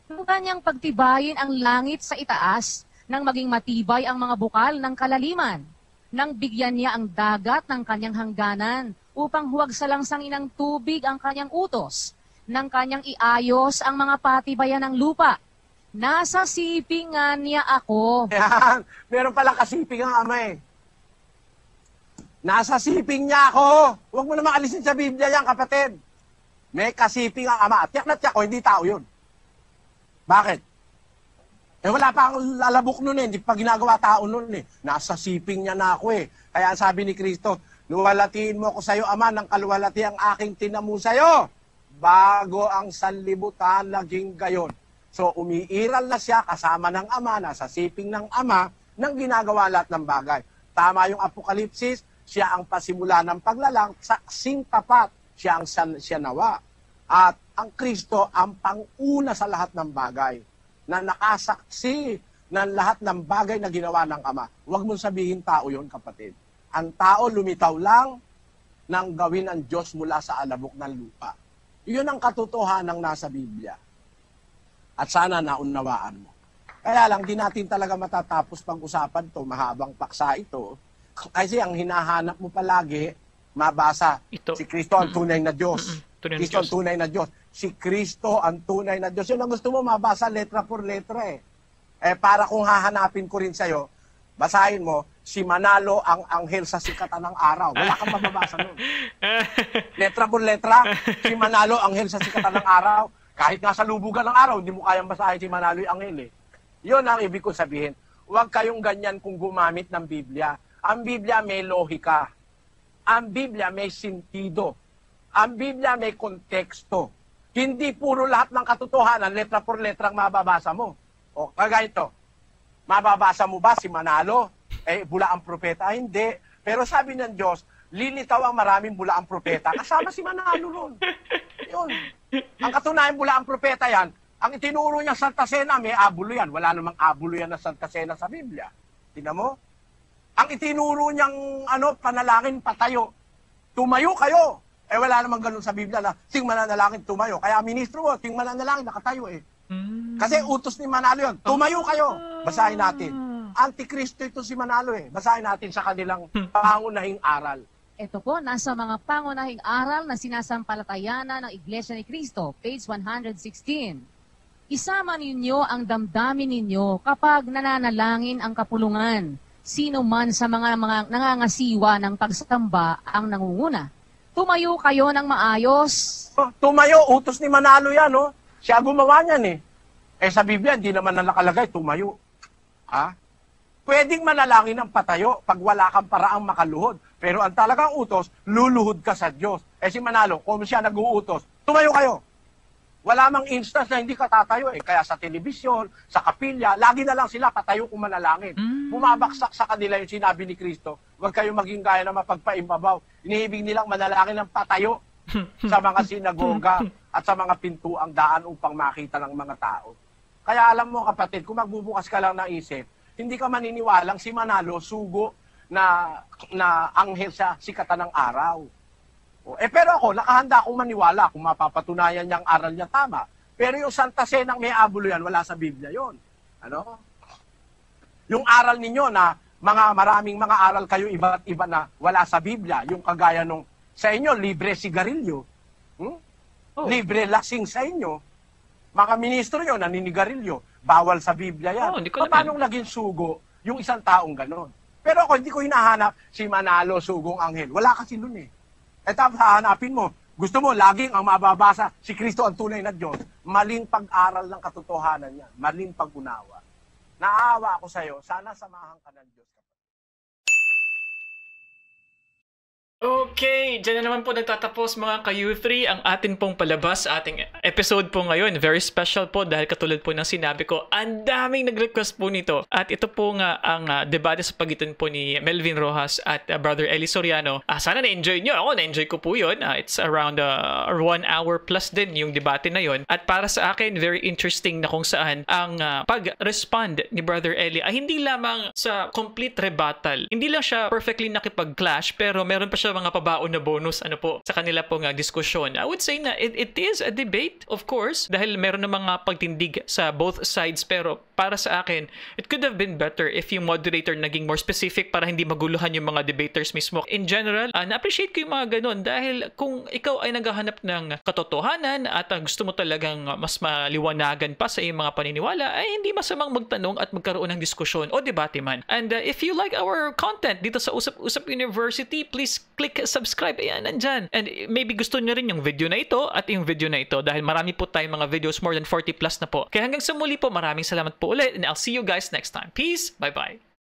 Nang kanyang pagtibayin ang langit sa itaas, nang maging matibay ang mga bukal ng kalaliman, nang bigyan niya ang dagat ng kanyang hangganan, upang huwag salangsangin ng tubig ang kanyang utos, nang kanyang iayos ang mga patibayan ng lupa. Nasa sipingan niya ako. Yan. Meron palang kasiping ang Ama eh. Nasa siping niya ako. Huwag mo naman alisin sa Biblia yan, kapatid. May kasiping ang Ama. At tiyak na tiyak ko, hindi tao yun. Bakit? Wala pa akong lalabok nun hindi pa ginagawa tao nun Nasa siping niya na ako Kaya sabi ni Kristo, luwalatiin mo ako sa'yo, Ama, ng kaluwalati ang aking tinamu sa'yo, bago ang sanlibutan naging gayon. So, umiiral na siya kasama ng Ama, nasa siping ng Ama, nang ginagawa lahat ng bagay. Tama yung Apokalipsis, siya ang pasimula ng paglalang, saksing tapat, siya ang siya nawa. At ang Kristo ang panguna sa lahat ng bagay, na nakasaksi ng lahat ng bagay na ginawa ng Ama. Huwag mong sabihin tao yon, kapatid. Ang tao lumitaw lang nang gawin ang Diyos mula sa alabok ng lupa. Iyon ang katotohanan ng nasa Biblia. At sana naunawaan mo. Kaya lang, di natin talaga matatapos pag-usapan to, mahabang paksa ito. Kasi ang hinahanap mo palagi, mabasa, si Kristo ang tunay na Diyos. Kristo ang tunay na Diyos. Si Kristo ang tunay na Diyos. Yun ang gusto mo mabasa letra por letra para kung hahanapin ko rin sa'yo, basahin mo, si Manalo ang anghel sa sikatan ng araw. Wala kang mababasa nun. Letra por letra, si Manalo anghel sa sikatan ng araw. Kahit nasa lubugan ng araw, hindi mo kayang basahin si Manalo yung anghel Yun ang ibig ko sabihin. Huwag kayong ganyan kung gumamit ng Biblia. Ang Biblia may lohika. Ang Biblia may sentido. Ang Biblia may konteksto. Hindi puro lahat ng katotohanan, letra por letra ang mababasa mo. O, kagaya ito. Mababasa mo ba si Manalo? Bula ang propeta? Hindi. Pero sabi ng Diyos, lilitaw ang maraming bula ang propeta. Kasama si Manalo ron. Yun. Ang katunayan bula ang propeta yan, ang itinuro niya Santa Cena, may abulo yan. Wala namang abulo yan na Santa Cena sa Biblia. Tingnan mo? Ang itinuro niyang panalangin, patayo. Tumayo kayo. Wala namang ganun sa Biblia na ting mananalangin, tumayo. Kaya ministro mo, ting mananalangin, nakatayo Kasi utos ni Manalo yun. Tumayo kayo. Basahin natin. Antikristo ito si Manalo Basahin natin sa kanilang pangunahing aral. Ito po, nasa mga pangunahing aral na sinasampalatayanan ng Iglesia ni Cristo, page 116. Isama ninyo ang damdamin ninyo kapag nananalangin ang kapulungan. Sino man sa mga nangangasiwa ng pagsamba ang nangunguna. Tumayo kayo ng maayos. Tumayo, utos ni Manalo yan, Siya gumawa niyan sa Biblia, hindi naman nakalagay, tumayo. Pwedeng manalangin ng patayo pag wala kang paraang makaluhod. Pero ang talagang utos, luluhod ka sa Diyos. Si Manalo, kung siya nag-uutos, tumayo kayo. Wala mang instance na hindi ka tatayo Kaya sa telebisyon, sa kapilya, lagi na lang sila patayo kung manalangin. Bumabaksak sa kanila yung sinabi ni Kristo, huwag kayong maging gaya na mapagpaimbabaw. Inihibig nilang manalangin ng patayo sa mga sinagoga at sa mga pintuang daan upang makita ng mga tao. Kaya alam mo kapatid, kung magbubukas ka lang ng isip, hindi ka maniniwalang si Manalo sugo na anghel sa sikatan ng araw. Pero ako, nakahanda akong maniwala kung mapapatunayan niyang aral niya tama. Pero yung Santa Cena may abulo yan, wala sa Biblia yon. Yung aral ninyo na maraming mga aral kayo iba't iba na wala sa Biblia, yung kagaya nung sa inyo, libre sigarilyo. Libre lasing sa inyo. Mga ministro nyo, naninigarilyo. Bawal sa Biblia yan. Paano naging sugo yung isang taong ganon? Pero ako, hindi ko hinahanap si Manalo, sugong anghel. Wala kasi nun tapos hahanapin mo, gusto mo, laging ang mababasa, si Kristo ang tunay na Diyos. Maling pag-aral ng katotohanan niya. Maling pag-unawa. Naawa ako sa'yo, sana samahan ka ng Diyos. Okay, dyan na naman po nagtatapos mga ka-U3 ang atin pong palabas sa ating episode po ngayon. Very special po dahil katulad po ng sinabi ko, ang daming nag-request po nito. At ito po nga ang debate sa pagitan po ni Melvin Rojas at Brother Eli Soriano. Sana na-enjoy nyo. Ako, na-enjoy ko po yun. It's around 1 hour plus din yung debate na yun. At para sa akin, very interesting na kung saan ang pag-respond ni Brother Eli ay hindi lamang sa complete rebuttal. Hindi lang siya perfectly nakipag-clash pero meron pa siya mga pabaon na bonus sa kanila pong diskusyon. I would say na it is a debate, of course, dahil meron na mga pagtindig sa both sides pero para sa akin, it could have been better if yung moderator naging more specific para hindi maguluhan yung mga debaters mismo. In general, na-appreciate ko yung mga ganun dahil kung ikaw ay naghahanap ng katotohanan at gusto mo talagang mas maliwanagan pa sa iyong mga paniniwala, ay hindi masamang magtanong at magkaroon ng diskusyon o debate man. And if you like our content dito sa Usap Usap University, please click subscribe. Ayan, nandyan. And maybe gusto nyo rin yung video na ito at yung video na ito dahil marami po tayong mga videos, more than 40 plus na po. Kaya hanggang sa muli po, maraming salamat po ulit and I'll see you guys next time. Peace! Bye-bye!